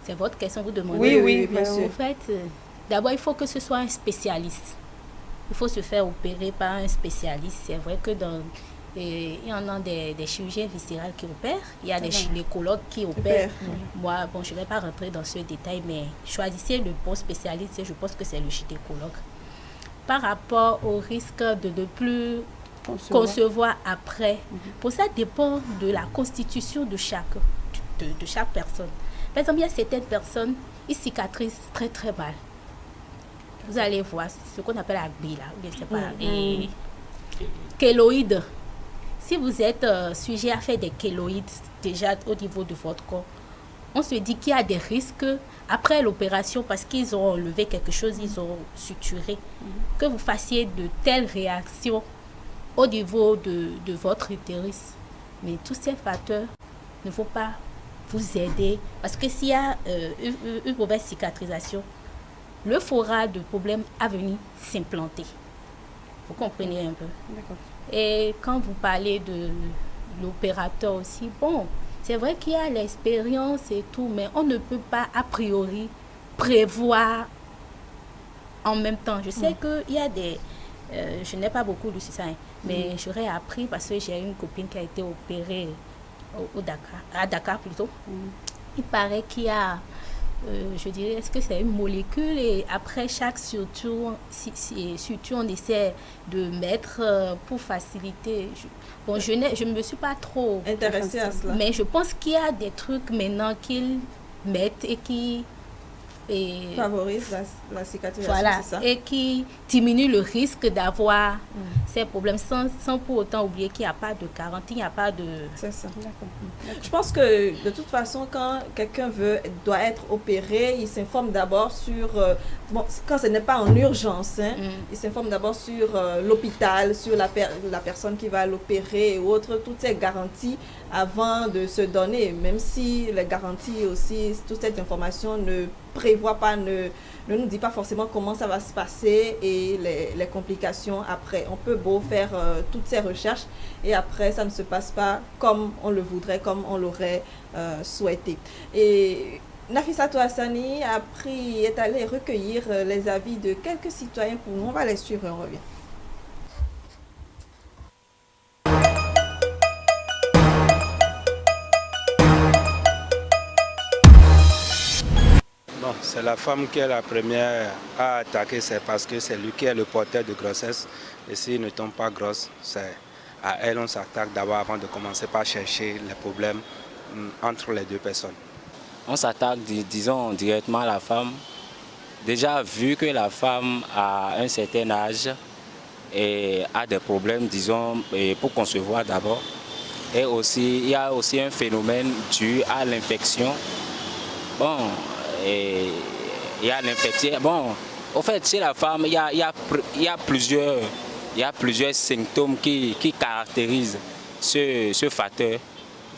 C'est votre question, vous demandez. Oui, bien sûr. En fait, d'abord, il faut que ce soit un spécialiste. Il faut se faire opérer par un spécialiste. C'est vrai que il y en a des chirurgiens viscérales qui opèrent, il y a des gynécologues qui opèrent. Moi, bon, je ne vais pas rentrer dans ce détail, mais choisissez le bon spécialiste et je pense que c'est le gynécologue. Par rapport au risque de ne plus concevoir après, pour ça dépend de la constitution de chaque personne. Par exemple, il y a certaines personnes, ils cicatrisent très très mal. Vous allez voir ce qu'on appelle la bille, et kéloïdes. Si vous êtes sujet à faire des kéloïdes déjà au niveau de votre corps, on se dit qu'il y a des risques après l'opération parce qu'ils ont enlevé quelque chose, ils ont suturé, que vous fassiez de telles réactions au niveau de votre utérus. Mais tous ces facteurs ne vont pas vous aider parce que s'il y a une mauvaise cicatrisation, le fera de problème à venir s'implanter. Vous comprenez un peu. D'accord. Et quand vous parlez de l'opérateur aussi, bon, c'est vrai qu'il y a l'expérience et tout, mais on ne peut pas a priori prévoir en même temps. Je sais qu'il y a des... je n'ai pas beaucoup de ça, mais j'aurais appris parce que j'ai une copine qui a été opérée au Dakar, à Dakar plutôt. Il paraît qu'il y a... je dirais, est-ce que c'est une molécule et après chaque suture, on essaie de mettre pour faciliter. Je ne me suis pas trop intéressée à cela. Mais je pense qu'il y a des trucs maintenant qu'ils mettent et qui favorise la cicatrisation, voilà, c'est ça? et qui diminue le risque d'avoir ces problèmes sans pour autant oublier qu'il n'y a pas de garantie, il n'y a pas de... C'est ça. D'accord. Je pense que de toute façon, quand quelqu'un doit être opéré, il s'informe d'abord sur... quand ce n'est pas en urgence, il s'informe d'abord sur l'hôpital, sur la personne qui va l'opérer et autres, toutes ces garanties avant de se donner, même si les garanties aussi, toute cette information ne prévoit pas, ne nous dit pas forcément comment ça va se passer et les complications après. On peut beau faire toutes ces recherches et après ça ne se passe pas comme on le voudrait, comme on l'aurait souhaité. Et Nafissatou Hassani est allé recueillir les avis de quelques citoyens pour nous. On va les suivre et on revient. C'est la femme qui est la première à attaquer, c'est parce que c'est lui qui est le porteur de grossesse. Et s'il ne tombe pas grosse, c'est à elle on s'attaque d'abord avant de commencer par chercher les problèmes entre les deux personnes. On s'attaque, disons, directement à la femme. Déjà, vu que la femme a un certain âge et a des problèmes, disons, pour concevoir d'abord. Et aussi, il y a aussi un phénomène dû à l'infection. Bon, et il y a l'infection. Bon, au fait, chez la femme, il y a plusieurs symptômes qui caractérisent ce facteur.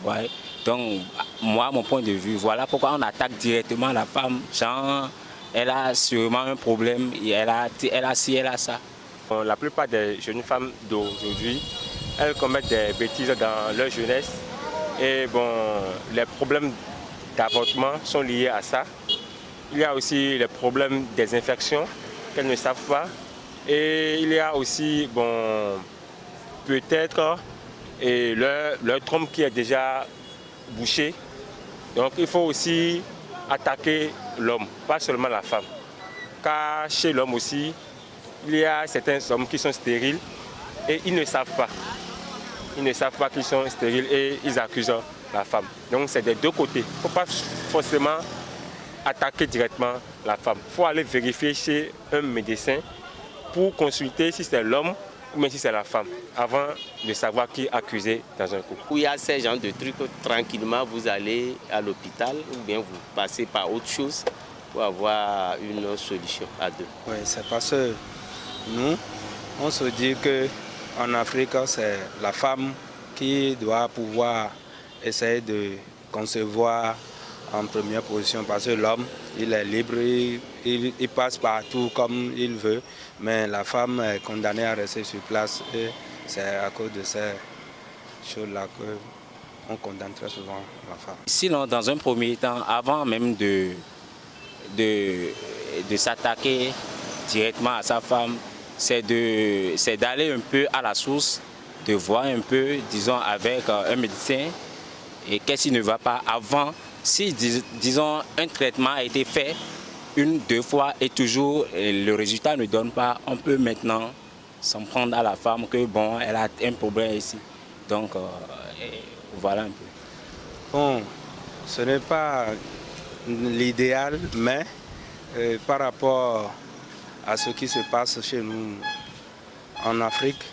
Ouais. Donc, moi, mon point de vue, voilà pourquoi on attaque directement la femme. Genre, elle a sûrement un problème, elle a ci, elle a ça. Bon, la plupart des jeunes femmes d'aujourd'hui, elles commettent des bêtises dans leur jeunesse. Et bon, les problèmes d'avortement sont liés à ça. Il y a aussi les problèmes des infections qu'elles ne savent pas. Et il y a aussi, bon, peut-être leur trompe qui est déjà bouché. Donc il faut aussi attaquer l'homme, pas seulement la femme. Car chez l'homme aussi, il y a certains hommes qui sont stériles et ils ne savent pas. Ils ne savent pas qu'ils sont stériles et ils accusent la femme. Donc c'est des deux côtés. Il ne faut pas forcément attaquer directement la femme. Il faut aller vérifier chez un médecin pour consulter si c'est l'homme ou même si c'est la femme, avant de savoir qui est accusé dans un couple. Où il y a ces genres de trucs, tranquillement vous allez à l'hôpital ou bien vous passez par autre chose pour avoir une solution à deux. Oui, c'est parce que nous, on se dit qu'en Afrique, c'est la femme qui doit pouvoir essayer de concevoir en première position parce que l'homme, il est libre, il passe partout comme il veut, mais la femme est condamnée à rester sur place et c'est à cause de ces choses-là qu'on condamne très souvent la femme. Sinon, dans un premier temps, avant même de s'attaquer directement à sa femme, c'est d'aller un peu à la source, de voir un peu, disons, avec un médecin, et qu'est-ce qui ne va pas avant. Si, disons, un traitement a été fait 1-2 fois et toujours le résultat ne donne pas, on peut maintenant s'en prendre à la femme que bon, elle a un problème ici. Donc, voilà un peu. Bon, ce n'est pas l'idéal, mais par rapport à ce qui se passe chez nous en Afrique,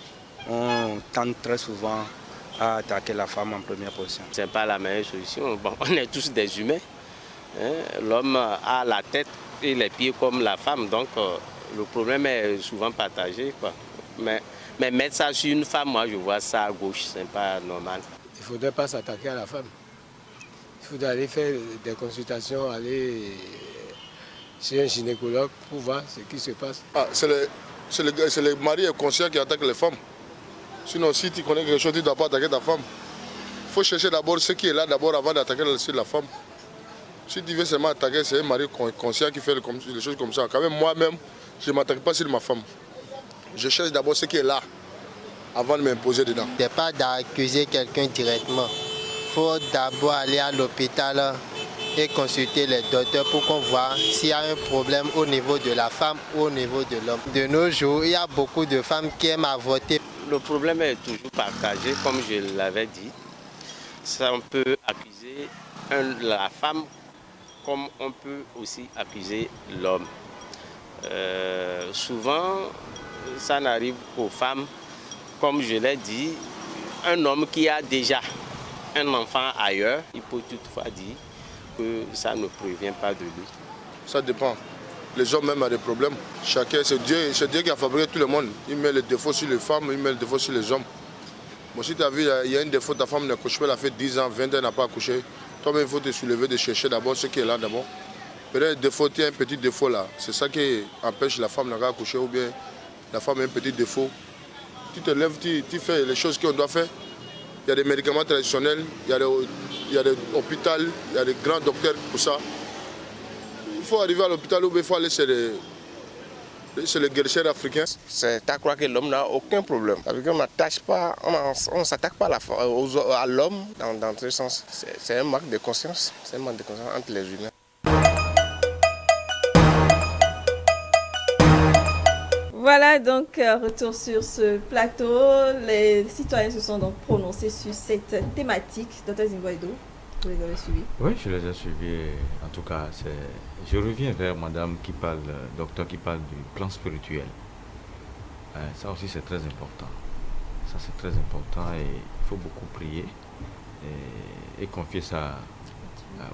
on tente très souvent à attaquer la femme en première position. Ce n'est pas la meilleure solution. Bon, on est tous des humains. Hein? L'homme a la tête et les pieds comme la femme, donc le problème est souvent partagé, quoi. Mais mettre ça sur une femme, moi je vois ça à gauche, ce n'est pas normal. Il ne faudrait pas s'attaquer à la femme. Il faudrait aller faire des consultations, aller chez un gynécologue pour voir ce qui se passe. C'est le mari inconscient qui attaque les femmes. Sinon, si tu connais quelque chose, tu ne dois pas attaquer ta femme. Il faut chercher d'abord ce qui est là d'abord avant d'attaquer la femme. Si tu veux seulement attaquer, c'est un mari conscient qui fait les choses comme ça. Quand même, moi-même, je ne m'attaque pas sur ma femme. Je cherche d'abord ce qui est là avant de m'imposer dedans. Ce n'est pas d'accuser quelqu'un directement. Il faut d'abord aller à l'hôpital et consulter les docteurs pour qu'on voit s'il y a un problème au niveau de la femme ou au niveau de l'homme. De nos jours, il y a beaucoup de femmes qui aiment avorter. Le problème est toujours partagé, comme je l'avais dit. Ça, on peut accuser la femme comme on peut aussi accuser l'homme. Souvent, ça n'arrive qu'aux femmes. Comme je l'ai dit, un homme qui a déjà un enfant ailleurs, il peut toutefois dire que ça ne provient pas de lui. Ça dépend. Les hommes même ont des problèmes. Chacun, c'est Dieu qui a fabriqué tout le monde. Il met les défauts sur les femmes, il met les défauts sur les hommes. Bon, si tu as vu, il y a un défaut, ta femme n'accouche pas, elle a fait 10 ans, 20 ans, elle n'a pas accouché. Toi-même, il faut te soulever, de chercher d'abord ce qui est là d'abord. Peut-être défaut, il y a un petit défaut là. C'est ça qui empêche la femme d'avoir accouché ou bien la femme a un petit défaut. Tu te lèves, tu fais les choses qu'on doit faire. Il y a des médicaments traditionnels, il y a des hôpitaux, il y a des grands docteurs pour ça. Il faut arriver à l'hôpital ou bien il faut aller chez les guerriers africains. C'est à croire que l'homme n'a aucun problème. Parce qu'on n'attache pas, on ne s'attaque pas à l'homme dans ce sens. C'est un manque de conscience. C'est un manque de conscience entre les humains. Voilà, donc retour sur ce plateau. Les citoyens se sont donc prononcés sur cette thématique. Dr Zimboido, vous les avez suivis? Oui, je les ai suivis. En tout cas, je reviens vers madame qui parle, docteur qui parle du plan spirituel. Ça aussi, c'est très important. Ça, c'est très important et il faut beaucoup prier et confier ça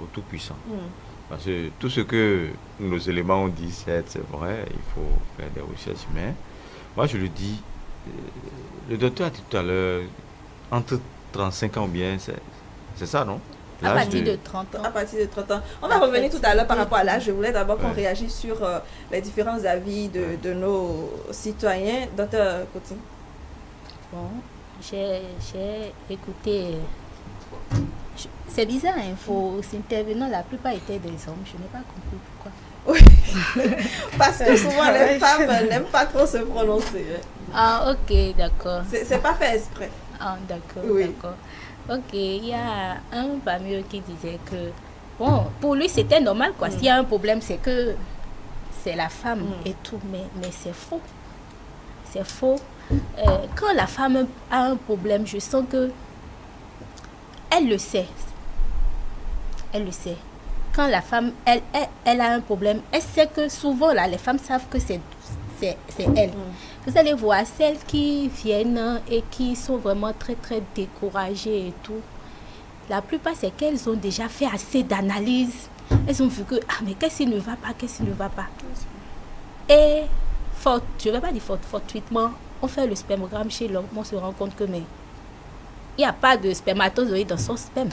au Tout-Puissant. Parce que tout ce que nos éléments ont dit, c'est vrai, il faut faire des recherches. Mais moi, je le dis, le docteur a dit tout à l'heure, entre 35 ans ou bien, c'est ça, non? À partir de 30 ans. À partir de 30 ans. On va revenir tout à l'heure par rapport à l'âge. Je voulais d'abord qu'on réagisse sur les différents avis de nos citoyens. Docteur Coty. Bon, j'ai écouté... C'est bizarre, vos intervenants, la plupart étaient des hommes. Je n'ai pas compris pourquoi. Oui, parce que souvent les femmes n'aiment pas trop se prononcer. Ah, ok, d'accord. C'est pas fait exprès. Ah, d'accord, oui. d'accord. Ok, il y a un parmi eux qui disait que, bon, pour lui c'était normal, quoi. S'il y a un problème, c'est que c'est la femme et tout, mais c'est faux. C'est faux. Quand la femme a un problème, je sens que elle le sait. Elle le sait. Quand la femme, elle a un problème, elle sait que souvent, là, les femmes savent que c'est elle. Vous allez voir celles qui viennent et qui sont vraiment très, très découragées et tout. La plupart, c'est qu'elles ont déjà fait assez d'analyses. Elles ont vu que, mais qu'est-ce qui ne va pas, qu'est-ce qui ne va pas. Et, je ne vais pas dire fortuitement, on fait le spermogramme chez l'homme, on se rend compte que, mais il n'y a pas de spermatozoïde dans son sperme.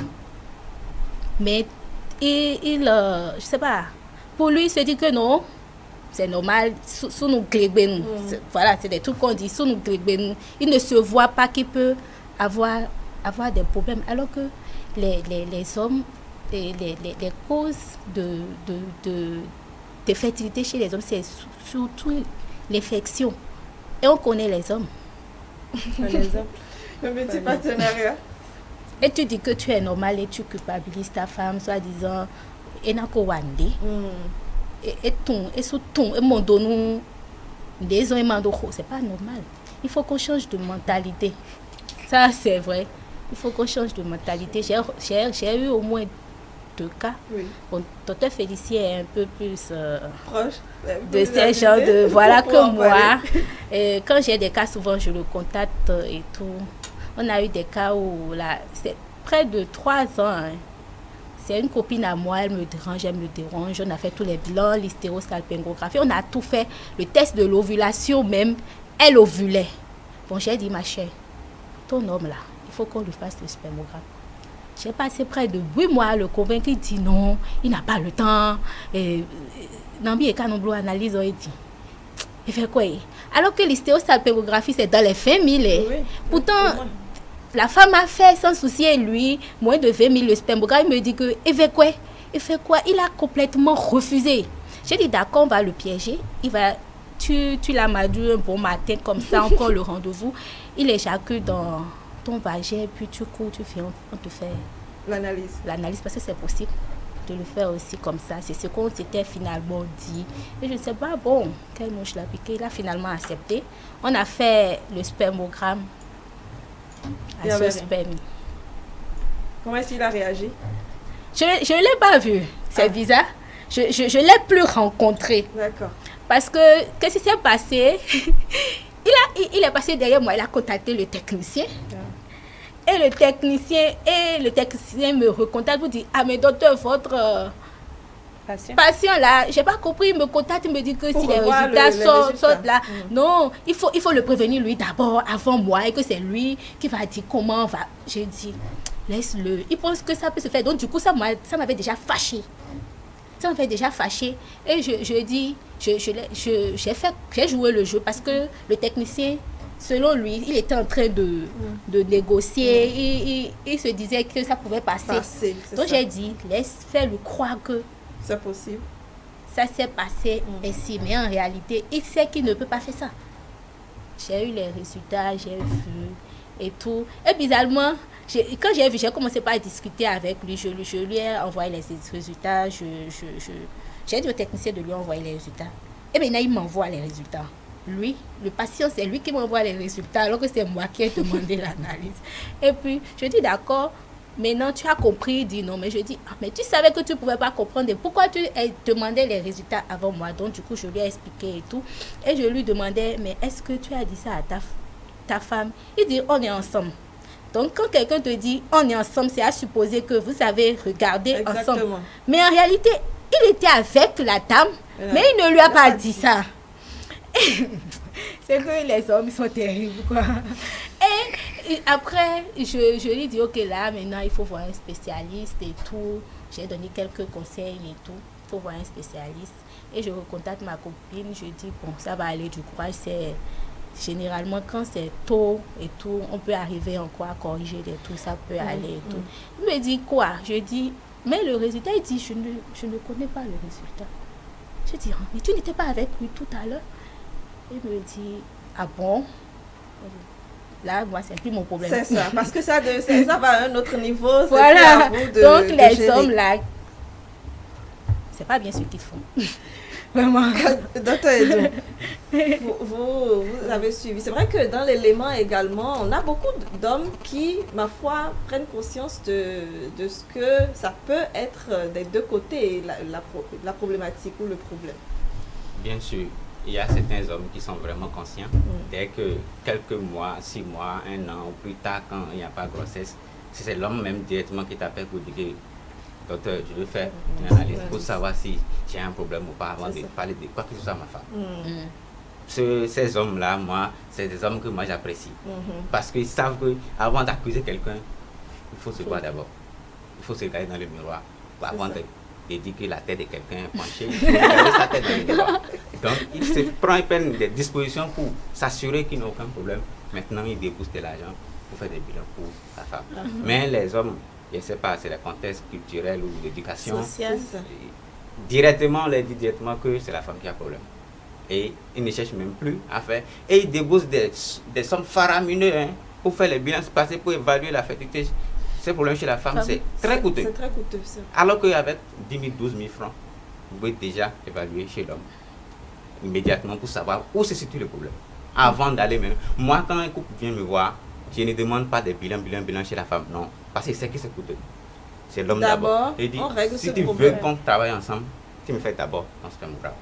Mais je ne sais pas, pour lui, il se dit que non, c'est normal, sous nous glébens. Voilà, c'est des trucs qu'on dit, sous nous glébens. Il ne se voit pas qu'il peut avoir des problèmes. Alors que les hommes, les causes des que fertilité chez les hommes, c'est surtout l'infection. Et on connaît les hommes. Le petit partenariat. Et tu dis que tu es normal et tu culpabilises ta femme, soi-disant, et c'est pas normal. Il faut qu'on change de mentalité. Ça, c'est vrai. Il faut qu'on change de mentalité. J'ai eu au moins 2 cas. Oui. Bon, docteur Félicie est un peu plus proche de ces gens de voilà que moi. Et quand j'ai des cas, souvent je le contacte et tout. On a eu des cas où c'est près de 3 ans. Hein. C'est une copine à moi, elle me dérange. On a fait tous les bilans, l'hystérosalpingographie, on a tout fait. Le test de l'ovulation même, elle ovulait. Bon, j'ai dit, ma chère, ton homme là, il faut qu'on lui fasse le spermogramme. J'ai passé près de 8 mois à le convaincre. Il dit non, il n'a pas le temps. Nambi et Canoblo analyse, il dit. Il fait quoi? Alors que l'hystérosalpingographie, c'est dans les 20 000. Oui, pourtant, la femme a fait sans souci et lui, moins de 20 000 le spermogramme. Il me dit que, il fait quoi? Il a complètement refusé. J'ai dit d'accord, on va le piéger. Tu l'as madou un bon matin comme ça, encore le rendez-vous. Il éjacule dans ton vagin, puis tu cours, on te fait l'analyse parce que c'est possible de le faire aussi comme ça. C'est ce qu'on s'était finalement dit. Et je ne sais pas, bon, quel mot je l'ai piqué. Il a finalement accepté. On a fait le spermogramme à ce sperme. Comment est-ce qu'il a réagi? Je ne l'ai pas vu. C'est bizarre. Je ne l'ai plus rencontré. D'accord. Parce que, qu'est-ce qui s'est passé? Il est passé derrière moi, il a contacté le technicien. Et le technicien me recontacte pour dire, ah mais docteur, votre patient là, j'ai pas compris, il me contacte, il me dit que si les résultats sortent là, non, il faut le prévenir lui d'abord, avant moi, et que c'est lui qui va dire comment on va. J'ai dit, laisse-le, il pense que ça peut se faire. Donc du coup, ça m'avait déjà fâché. Et je dis, j'ai joué le jeu parce que le technicien, selon lui, il était en train de négocier. Il se disait que ça pouvait passer. Donc j'ai dit, faire lui croire que c'est possible. Ça s'est passé ainsi. Mais en réalité, il sait qu'il ne peut pas faire ça. J'ai eu les résultats, j'ai vu et tout. Et bizarrement, quand j'ai vu, j'ai commencé par discuter avec lui. Je lui ai envoyé les résultats. J'ai dit au technicien de lui envoyer les résultats. Et maintenant, il m'envoie les résultats. Lui, le patient, c'est lui qui m'envoie les résultats, alors que c'est moi qui ai demandé l'analyse. Et puis, je dis d'accord, maintenant tu as compris. Il dit non, mais je dis, mais tu savais que tu ne pouvais pas comprendre. Pourquoi tu demandais les résultats avant moi? Donc, du coup, je lui ai expliqué et tout. Et je lui demandais, mais est-ce que tu as dit ça à ta femme? Il dit, on est ensemble. Donc, quand quelqu'un te dit on est ensemble, c'est à supposer que vous avez regardé ensemble. Mais en réalité, il était avec la dame, mais il ne lui a pas dit ça. C'est que les hommes sont terribles, quoi. Et après, je lui dis, ok, là, maintenant, il faut voir un spécialiste et tout. J'ai donné quelques conseils et tout. Il faut voir un spécialiste. Et je recontacte ma copine. Je dis, bon, ça va aller, du courage, c'est... Généralement, quand c'est tôt et tout, on peut arriver encore à corriger et tout, ça peut aller et tout. Il me dit quoi? Je dis, mais le résultat, il dit, je ne connais pas le résultat. Je dis, mais tu n'étais pas avec lui tout à l'heure? Il me dit, ah bon? Là, moi, c'est plus mon problème. C'est ça, parce que ça va à un autre niveau. Voilà, donc les hommes là, c'est pas bien ce qu'ils font. Vraiment. Docteur Edou, vous avez suivi. C'est vrai que dans l'élément également, on a beaucoup d'hommes qui, ma foi, prennent conscience de ce que ça peut être des deux côtés, la problématique ou le problème. Bien sûr, il y a certains hommes qui sont vraiment conscients. Dès que quelques mois, 6 mois, 1 an ou plus tard, quand il n'y a pas de grossesse, c'est l'homme même directement qui t'appelle pour dire docteur, je veux faire une analyse pour savoir si j'ai un problème ou pas avant de parler de quoi que ce soit à ma femme. Ces hommes-là, moi, c'est des hommes que moi j'apprécie. Parce qu'ils savent qu'avant d'accuser quelqu'un, il faut se voir d'abord. Il faut se regarder dans le miroir. Avant de dire que la tête de quelqu'un est penchée, il faut regarder sa tête dans le miroir. Donc, ils prennent des dispositions pour s'assurer qu'il n'y a aucun problème. Maintenant, ils déboursent de l'argent pour faire des bilans pour la femme. Mais les hommes, je ne sais pas, c'est le contexte culturel ou l'éducation. directement, on leur dit directement que c'est la femme qui a problème. Et ils ne cherchent même plus à faire. Et ils déboursent des sommes faramineuses pour faire les bilans passés, pour évaluer la fertilité. Ces problèmes chez la femme, c'est très coûteux. C'est très coûteux, ça. Alors qu'avec 10 000, 12 000 francs, vous pouvez déjà évaluer chez l'homme immédiatement pour savoir où se situe le problème. Avant d'aller même. Moi, quand un couple vient me voir, je ne demande pas des bilans chez la femme. Non, parce que c'est qui c'est coûteux. C'est l'homme d'abord. Et dit, si tu veux qu'on travaille ensemble, tu me fais d'abord dans ce grave.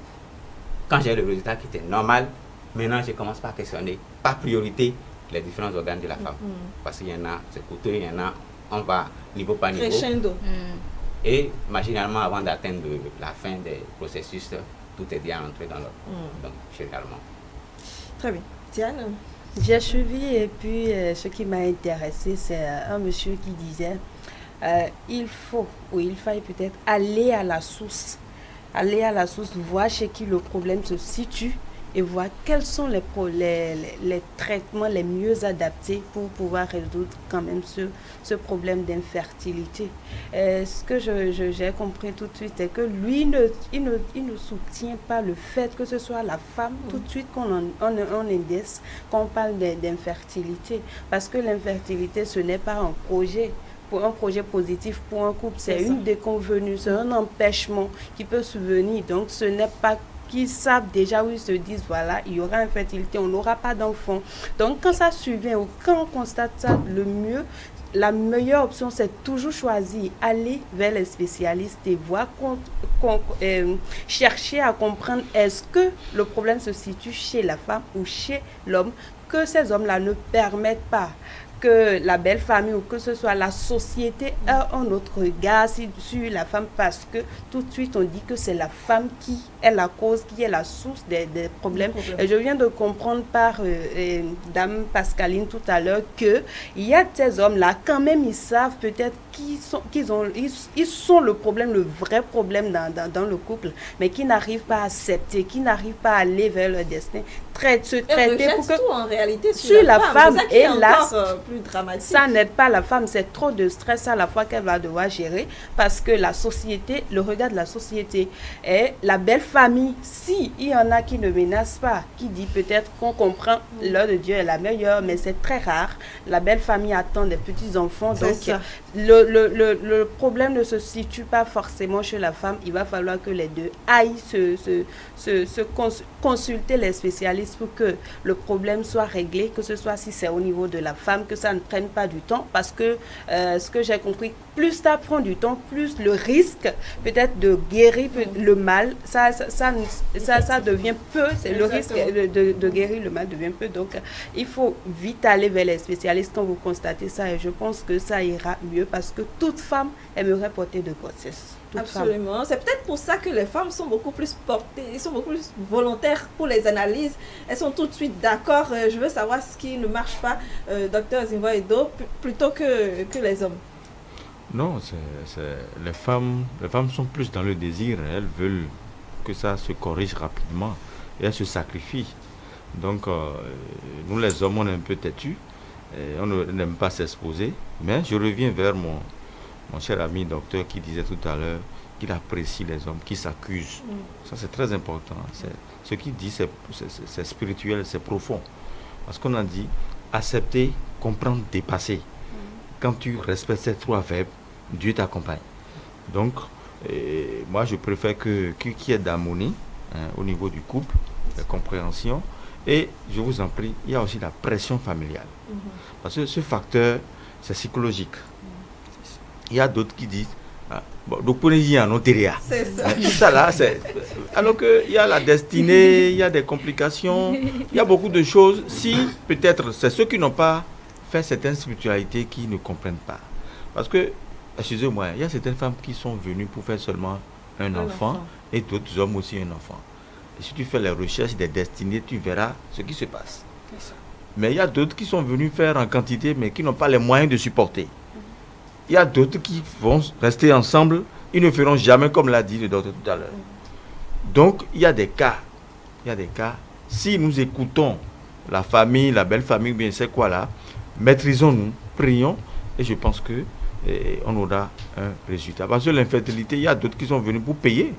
Quand j'ai le résultat qui était normal, maintenant je commence par questionner, par priorité, les différents organes de la femme. Parce qu'il y en a, c'est coûteux, il y en a, on va niveau par niveau. Crescendo. Et généralement, avant d'atteindre la fin des processus, tout est bien entré dans l'ordre. Donc, généralement. Très bien. Diane? J'ai suivi et puis ce qui m'a intéressé, c'est un monsieur qui disait il faut, ou il faille peut-être aller à la source, voir chez qui le problème se situe et voir quels sont les traitements les mieux adaptés pour pouvoir résoudre quand même ce problème d'infertilité. Ce que j'ai compris tout de suite, c'est que lui, il ne soutient pas le fait que ce soit la femme tout de suite qu'on indexe quand on parle d'infertilité. Parce que l'infertilité, ce n'est pas un projet. Pour un projet positif pour un couple, c'est une déconvenue, c'est un empêchement qui peut survenir. Donc, ce n'est pas qu'ils savent déjà où ils se disent, voilà, il y aura infertilité, on n'aura pas d'enfant. Donc, quand ça survient ou quand on constate ça, la meilleure option, c'est toujours choisir, aller vers les spécialistes et voir, chercher à comprendre est-ce que le problème se situe chez la femme ou chez l'homme, que ces hommes-là ne permettent pas que la belle famille ou que ce soit la société a un autre regard sur la femme, parce que tout de suite on dit que c'est la femme qui est la cause, qui est la source des problèmes. Et je viens de comprendre par Dame Pascaline tout à l'heure que il y a ces hommes-là, quand même ils savent peut-être ils sont le problème, le vrai problème dans le couple, mais qui n'arrivent pas à accepter, qui n'arrivent pas à aller vers leur destin, se traiter pour que tout en réalité sur la femme. Et là, plus dramatique. Ça n'aide pas la femme, c'est trop de stress à la fois qu'elle va devoir gérer, parce que la société, le regard de la société est la belle famille. Si il y en a qui ne menacent pas, qui dit peut-être qu'on comprend l'heure de Dieu est la meilleure, mais c'est très rare. La belle famille attend des petits enfants, donc le problème ne se situe pas forcément chez la femme. Il va falloir que les deux aillent consulter les spécialistes pour que le problème soit réglé, que ce soit si c'est au niveau de la femme, que ça ne prenne pas du temps, parce que ce que j'ai compris, plus ça prend du temps, plus le risque peut-être de guérir le mal, ça devient peu, c'est le risque de guérir le mal devient peu. Donc il faut vite aller vers les spécialistes quand vous constatez ça, et je pense que ça ira mieux, parce que toute femme aimerait porter de grossesse. Absolument. C'est peut-être pour ça que les femmes sont beaucoup plus portées, sont beaucoup plus volontaires pour les analyses. Elles sont tout de suite d'accord. Je veux savoir ce qui ne marche pas, docteur Zinvoedo, plutôt que les hommes. Non, les femmes sont plus dans le désir. Elles veulent que ça se corrige rapidement et elles se sacrifient. Donc, nous les hommes, on est un peu têtus. On n'aime pas s'exposer. Mais je reviens vers mon cher ami docteur qui disait tout à l'heure qu'il apprécie les hommes qui s'accusent. Ça, c'est très important. Ce qu'il dit, c'est spirituel, c'est profond. Parce qu'on a dit accepter, comprendre, dépasser. Quand tu respectes ces trois verbes, Dieu t'accompagne. Donc, moi, je préfère qu'il y ait d'harmonie au niveau du couple, de compréhension. Et je vous en prie, il y a aussi la pression familiale. Parce que ce facteur, c'est psychologique. Il y a d'autres qui disent donc pour y en c'est ça. Ça là, c'est alors que il y a la destinée, il y a des complications, il y a beaucoup de choses. Si peut-être c'est ceux qui n'ont pas fait certaines spiritualités qui ne comprennent pas. Parce que, excusez-moi, il y a certaines femmes qui sont venues pour faire seulement un enfant et d'autres hommes aussi un enfant. Et si tu fais les recherches des destinées, tu verras ce qui se passe. Mais il y a d'autres qui sont venus faire en quantité mais qui n'ont pas les moyens de supporter. Il y a d'autres qui vont rester ensemble, ils ne feront jamais comme l'a dit le docteur tout à l'heure. Donc, il y a des cas. Si nous écoutons la famille, la belle famille, bien c'est quoi là, maîtrisons-nous, prions, et je pense que et on aura un résultat. Parce que l'infertilité, il y a d'autres qui sont venus pour payer.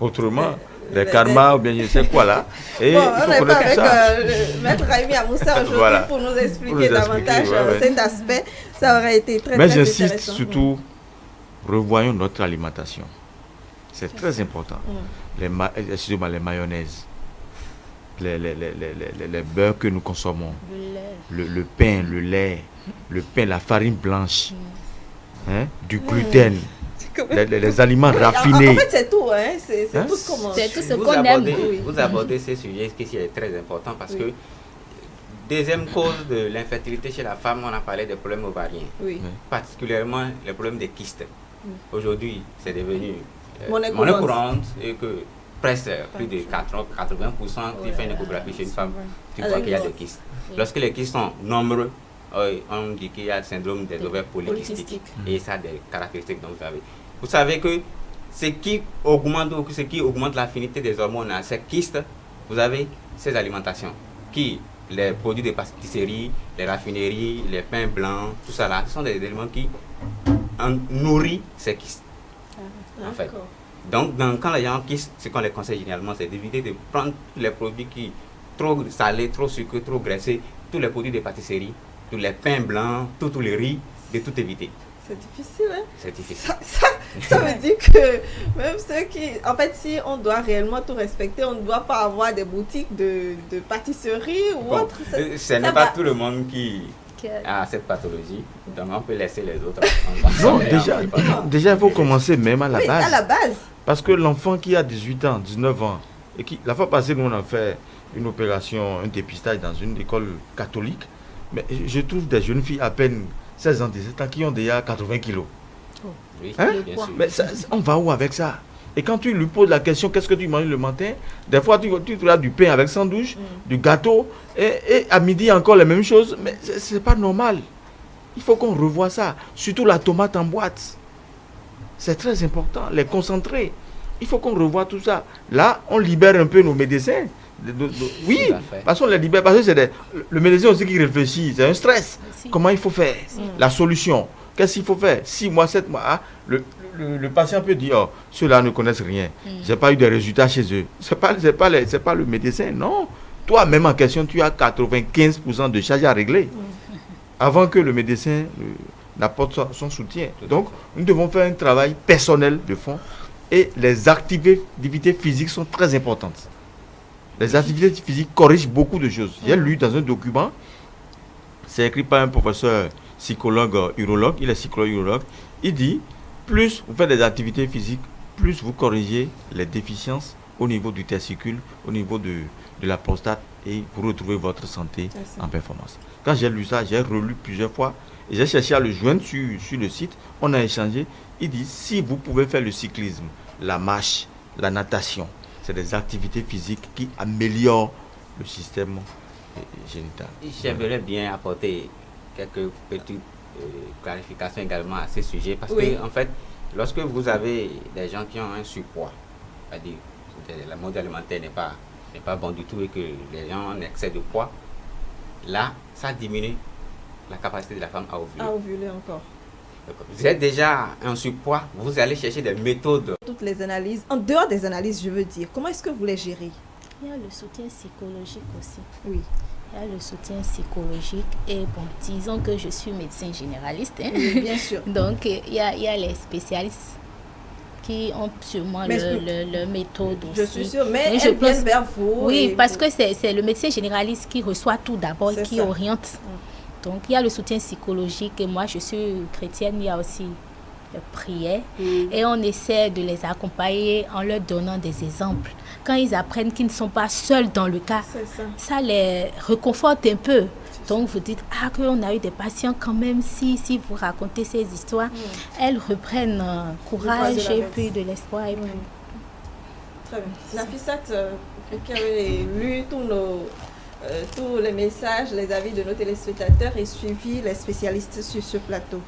Autrement, les karmas ou bien je ne sais quoi là. Et bon, il faut on n'est pas connaître avec ça. Maître Raimi Amoussa aujourd'hui Voilà. pour nous expliquer davantage cet aspect. Ça aurait été très, Mais très intéressant. j'insiste surtout, revoyons notre alimentation. C'est très important. Excusez-moi, les mayonnaises, les beurres que nous consommons, le pain, le lait, la farine blanche, du gluten, les aliments raffinés. En fait, c'est tout. C'est tout ce qu'on mange. C'est tout ce qu'on aime. Vous abordez ces sujets qui est très important parce que deuxième cause de l'infertilité chez la femme, on a parlé des problèmes ovariens. Particulièrement les problèmes des kystes. Aujourd'hui, c'est devenu monnaie courante et que presque plus de 80% qui fait une échographie chez une femme, tu vois qu'il y a des kystes. Lorsque les kystes sont nombreux, on dit qu'il y a le syndrome des ovaires polykystiques et ça a des caractéristiques dont vous avez. Vous savez que ce qui augmente l'affinité des hormones à ces kystes, vous avez ces alimentations les produits de pâtisserie, les raffineries, les pains blancs, tout ça là, ce sont des éléments qui nourrissent ces kystes. En fait. Donc, quand les gens kystes, ce qu'on les conseille généralement, c'est d'éviter de prendre les produits qui trop salés, trop sucrés, trop graissés, tous les produits de pâtisserie, tous les pains blancs, tous les riz, de tout éviter. C'est difficile, hein? C'est difficile. Ça veut dire que même ceux qui... En fait, si on doit réellement tout respecter, on ne doit pas avoir des boutiques de pâtisserie ou autre. Ce n'est pas tout le monde qui a cette pathologie. Donc, on peut laisser les autres. Non, déjà, il faut commencer même à la base. À la base. Parce que l'enfant qui a 18 ans, 19 ans, et la fois passée, nous, on a fait une opération, un dépistage dans une école catholique. Mais je trouve des jeunes filles à peine 16 ans, 17 ans qui ont déjà 80 kilos. Oui, mais on va où avec ça? Et quand tu lui poses la question, qu'est-ce que tu manges le matin? Des fois, tu as du pain avec sandwich, du gâteau, et à midi encore les mêmes choses. Mais c'est pas normal. Il faut qu'on revoie ça. Surtout la tomate en boîte. C'est très important. Les concentrés. Il faut qu'on revoie tout ça. Là, on libère un peu nos médecins. Oui, parce qu'on les libère. Parce que c'est le médecin aussi qui réfléchit. C'est un stress. Comment il faut faire? La solution. Qu'est-ce qu'il faut faire? 6 mois, 7 mois. Le patient peut dire, oh, ceux-là ne connaissent rien. Je n'ai pas eu de résultats chez eux. Ce n'est pas le médecin, non. Toi-même en question, tu as 95% de charges à régler. Avant que le médecin n'apporte son soutien. Donc, nous devons faire un travail personnel de fond. Et les activités physiques sont très importantes. Les activités physiques corrigent beaucoup de choses. J'ai lu dans un document, c'est écrit par un professeur psychologue urologue, il est psychologue urologue, il dit, plus vous faites des activités physiques, plus vous corrigez les déficiences au niveau du testicule, au niveau de la prostate, et vous retrouvez votre santé en performance. Quand j'ai lu ça, j'ai relu plusieurs fois, et j'ai cherché à le joindre sur le site, on a échangé, il dit, si vous pouvez faire le cyclisme, la marche, la natation, c'est des activités physiques qui améliorent le système génital. J'aimerais bien apporter quelques petites clarifications également à ce sujet, parce que en fait, lorsque vous avez des gens qui ont un surpoids, c'est-à-dire le mode alimentaire n'est pas bon du tout et que les gens ont un excès de poids, là, ça diminue la capacité de la femme à ovuler. À ovuler encore. Vous êtes déjà en surpoids, vous allez chercher des méthodes. Toutes les analyses, en dehors des analyses, je veux dire, comment est-ce que vous les gérez? Il y a le soutien psychologique aussi. Oui. Il y a le soutien psychologique et bon, disons que je suis médecin généraliste. Hein? Oui, bien sûr. Donc, il y a les spécialistes qui ont sûrement leur méthode aussi. Je suis sûre, mais je pense vers vous. Oui, parce que c'est le médecin généraliste qui reçoit tout d'abord, qui oriente. Donc, il y a le soutien psychologique et moi, je suis chrétienne, il y a aussi la prière. Et on essaie de les accompagner en leur donnant des exemples. Quand ils apprennent qu'ils ne sont pas seuls dans le cas, ça les réconforte un peu. Donc, vous dites, qu'on a eu des patients quand même, si vous racontez ces histoires, elles reprennent courage et puis de l'espoir. Très bien. Nafissat, qui avait lu tous les messages, les avis de nos téléspectateurs et suivi les spécialistes sur ce plateau.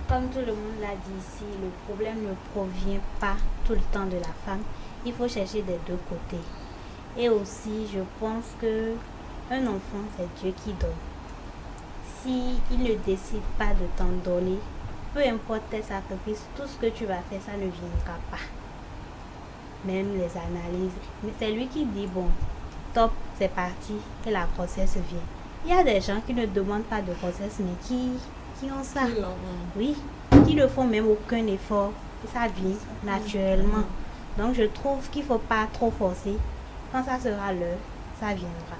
Comme tout le monde l'a dit ici, le problème ne provient pas tout le temps de la femme. Il faut chercher des deux côtés. Et aussi, je pense que un enfant, c'est Dieu qui donne. s'il ne décide pas de t'en donner, peu importe tes sacrifices, tout ce que tu vas faire, ça ne viendra pas. Même les analyses. Mais c'est lui qui dit, bon, top, c'est parti, et la grossesse vient. Il y a des gens qui ne demandent pas de grossesse, mais qui ont ça. Oui, qui ne font même aucun effort. Et ça vient naturellement. Donc je trouve qu'il ne faut pas trop forcer. Quand ça sera l'heure, ça viendra.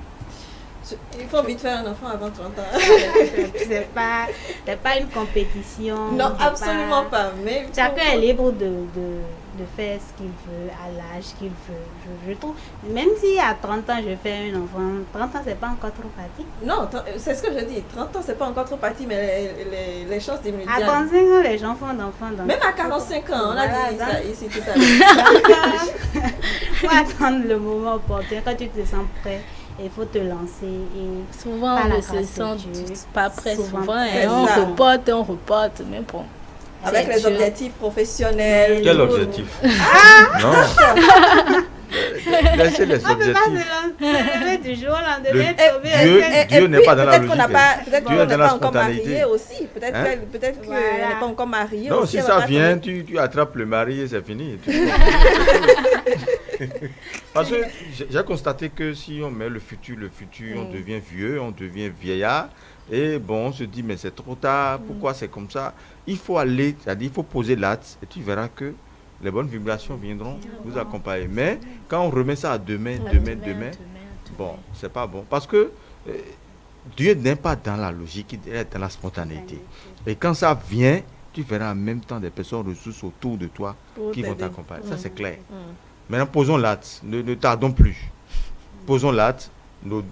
Il faut vite faire un enfant avant 30 ans. C'est pas une compétition. Non, absolument pas. Mais chacun est libre de faire ce qu'il veut à l'âge qu'il veut. Je trouve, même si à 30 ans je fais un enfant, 30 ans c'est pas encore trop parti. Non, c'est ce que je dis. 30 ans c'est pas encore trop parti, mais les chances diminuent. À 35 ans, les gens font d'enfants. Même à 45 ans, on a dit ça ici tout à l'heure. Il faut attendre le moment opportun quand tu te sens prêt. Il faut te lancer et souvent on ne se sent pas prêt. Souvent on reporte, mais bon. Avec les objectifs professionnels. Quel objectif? Non. Laissez les objectifs. Dieu n'est pas dans la logique. Peut-être qu'on n'est pas encore marié aussi. Peut-être qu'on n'est pas encore marié. Non, si ça vient, tu attrapes le mari et c'est fini. Parce que j'ai constaté que si on met le futur, on devient vieux, on devient vieillard. Et bon, on se dit, mais c'est trop tard, pourquoi c'est comme ça? Il faut aller, c'est-à-dire il faut poser l'acte et tu verras que les bonnes vibrations viendront vous accompagner. Mais quand on remet ça à demain, bon, c'est pas bon. Parce que Dieu n'est pas dans la logique, il est dans la spontanéité. Et quand ça vient, tu verras en même temps des personnes ressources autour de toi qui vont t'accompagner. Ça, c'est clair. Maintenant, posons l'acte, ne tardons plus. Posons l'acte. Nos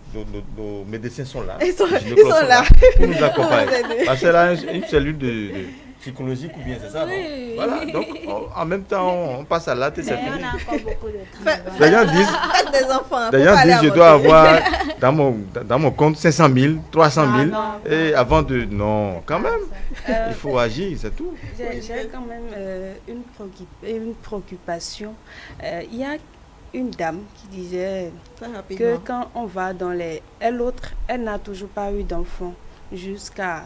médecins sont là. Ils sont là pour nous accompagner. Parce que là, une cellule de psychologique ou bien c'est ça. Oui. Voilà, donc en même temps, on passe à l'acte et c'est fini. On a encore beaucoup de temps. Les gens disent, faites des enfants. je dois avoir dans mon compte 500 000, 300 000. Et avant de... Non, quand même, il faut agir, c'est tout. J'ai quand même une préoccupation. Il y a une dame qui disait que quand on va dans les... L'autre, elle n'a toujours pas eu d'enfant jusqu'à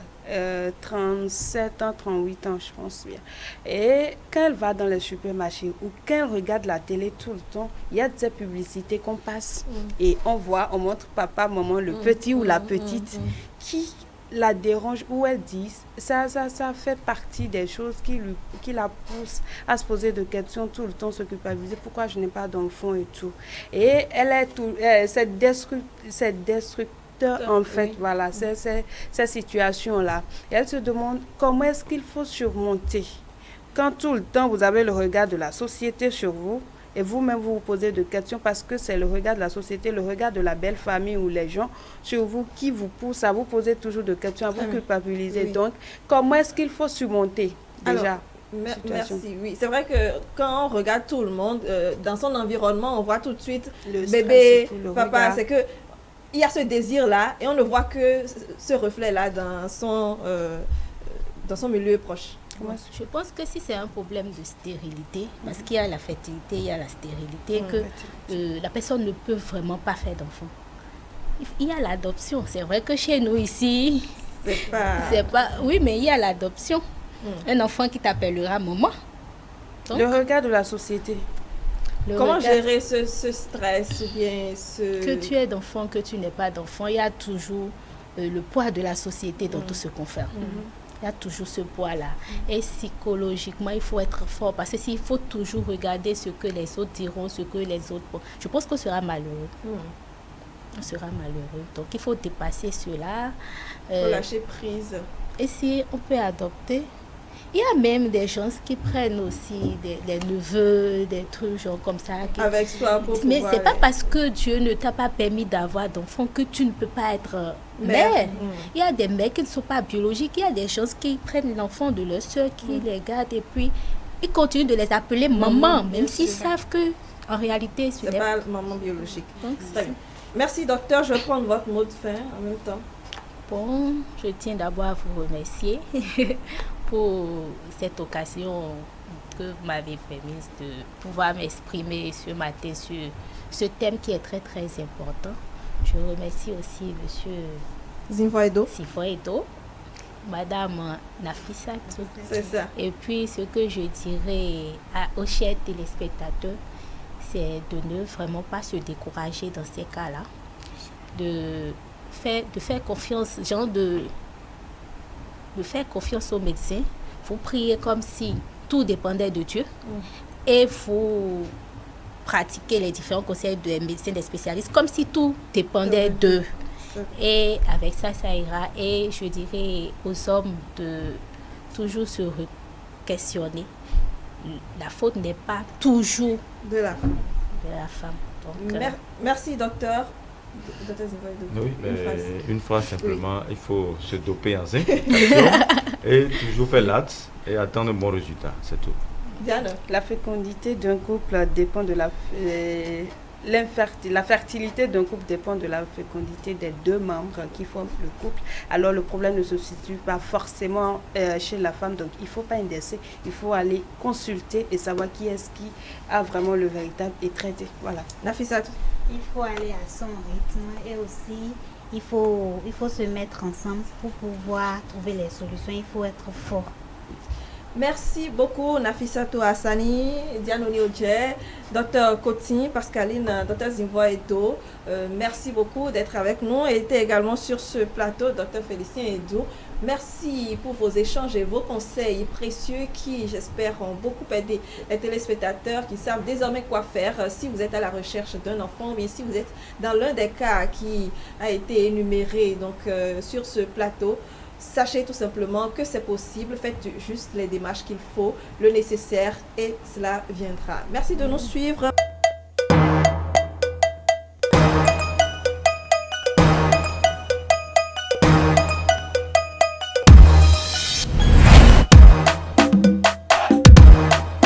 37 ans, 38 ans, je pense bien. Et quand elle va dans les supermarchés ou quand elle regarde la télé tout le temps, il y a des publicités qu'on passe et on montre papa, maman, le petit ou la petite qui la dérange, où elle dit ça fait partie des choses qui la poussent à se poser de questions tout le temps, se culpabiliser, pourquoi je n'ai pas d'enfant et tout. Et elle est cette destructeur en fait, voilà, c'est cette situation-là. Et elle se demande comment est-ce qu'il faut surmonter quand tout le temps vous avez le regard de la société sur vous. Et vous-même, vous posez des questions parce que c'est le regard de la société, le regard de la belle famille ou les gens sur vous qui vous pousse à vous poser toujours des questions, à vous culpabiliser. Oui. Donc, comment est-ce qu'il faut surmonter déjà? Merci, oui. C'est vrai que quand on regarde tout le monde, dans son environnement, on voit tout de suite le bébé, papa, c'est que il y a ce désir-là et on ne voit que ce reflet-là dans son milieu proche. Je pense que si c'est un problème de stérilité, parce qu'il y a la fertilité, il y a la stérilité, que la personne ne peut vraiment pas faire d'enfant. Il y a l'adoption. C'est vrai que chez nous ici, c'est pas... Oui, mais il y a l'adoption. Un enfant qui t'appellera maman. Donc, le regard de la société. Comment gérer ce stress ou bien Que tu aies d'enfant, que tu n'aies pas d'enfant, il y a toujours le poids de la société dans tout ce qu'on fait. Il y a toujours ce poids-là. Et psychologiquement, il faut être fort. Parce que s'il faut toujours regarder ce que les autres diront, ce que les autres... Je pense qu'on sera malheureux. On sera malheureux. Donc, il faut dépasser cela. Il faut lâcher prise. Et si on peut adopter... Il y a même des gens qui prennent aussi des neveux, des trucs genre comme ça. Avec soi pour Mais pouvoir... c'est pas parce que Dieu ne t'a pas permis d'avoir d'enfants que tu ne peux pas être mère. Il y a des mères qui ne sont pas biologiques. Il y a des gens qui prennent l'enfant de leur soeur, qui les gardent et puis ils continuent de les appeler maman, même s'ils savent que en réalité ce n'est pas maman biologique. Donc, très bien. Merci docteur, je vais prendre votre mot de fin en même temps. Bon, je tiens d'abord à vous remercier pour cette occasion que vous m'avez permis de pouvoir m'exprimer ce matin sur ce thème qui est très très important. Je remercie aussi monsieur Zinvoedo. Madame Nafissa. C'est ça. Et puis, ce que je dirais aux chers téléspectateurs, c'est de ne vraiment pas se décourager dans ces cas-là, de faire confiance, de faire confiance aux médecins. Vous priez comme si tout dépendait de Dieu et vous pratiquez les différents conseils des médecins, des spécialistes, comme si tout dépendait d'eux. Et avec ça, ça ira. Et je dirais aux hommes de toujours se questionner. La faute n'est pas toujours de la femme. Donc, merci, docteur. Oui, une phrase simplement, il faut se doper en zinc et toujours faire l'ATS et attendre un bon résultat, c'est tout. Diane. La fécondité d'un couple dépend de la fertilité d'un couple dépend de la fécondité des deux membres qui forment le couple. Alors le problème ne se situe pas forcément chez la femme, donc il ne faut pas indexer, il faut aller consulter et savoir qui est-ce qui a vraiment le véritable et traiter. Voilà. Nafissa. Il faut aller à son rythme et aussi il faut se mettre ensemble pour pouvoir trouver les solutions. Il faut être fort. Merci beaucoup Nafissatou Hassani, Diane Onioje, Dr Koti, Pascaline, Dr Zinvoedo. Merci beaucoup d'être avec nous et était également sur ce plateau Dr Félicien Edou. Merci pour vos échanges et vos conseils précieux qui, j'espère, ont beaucoup aidé les téléspectateurs qui savent désormais quoi faire si vous êtes à la recherche d'un enfant ou bien si vous êtes dans l'un des cas qui a été énuméré donc, sur ce plateau. Sachez tout simplement que c'est possible, faites juste les démarches qu'il faut, le nécessaire et cela viendra. Merci de nous suivre.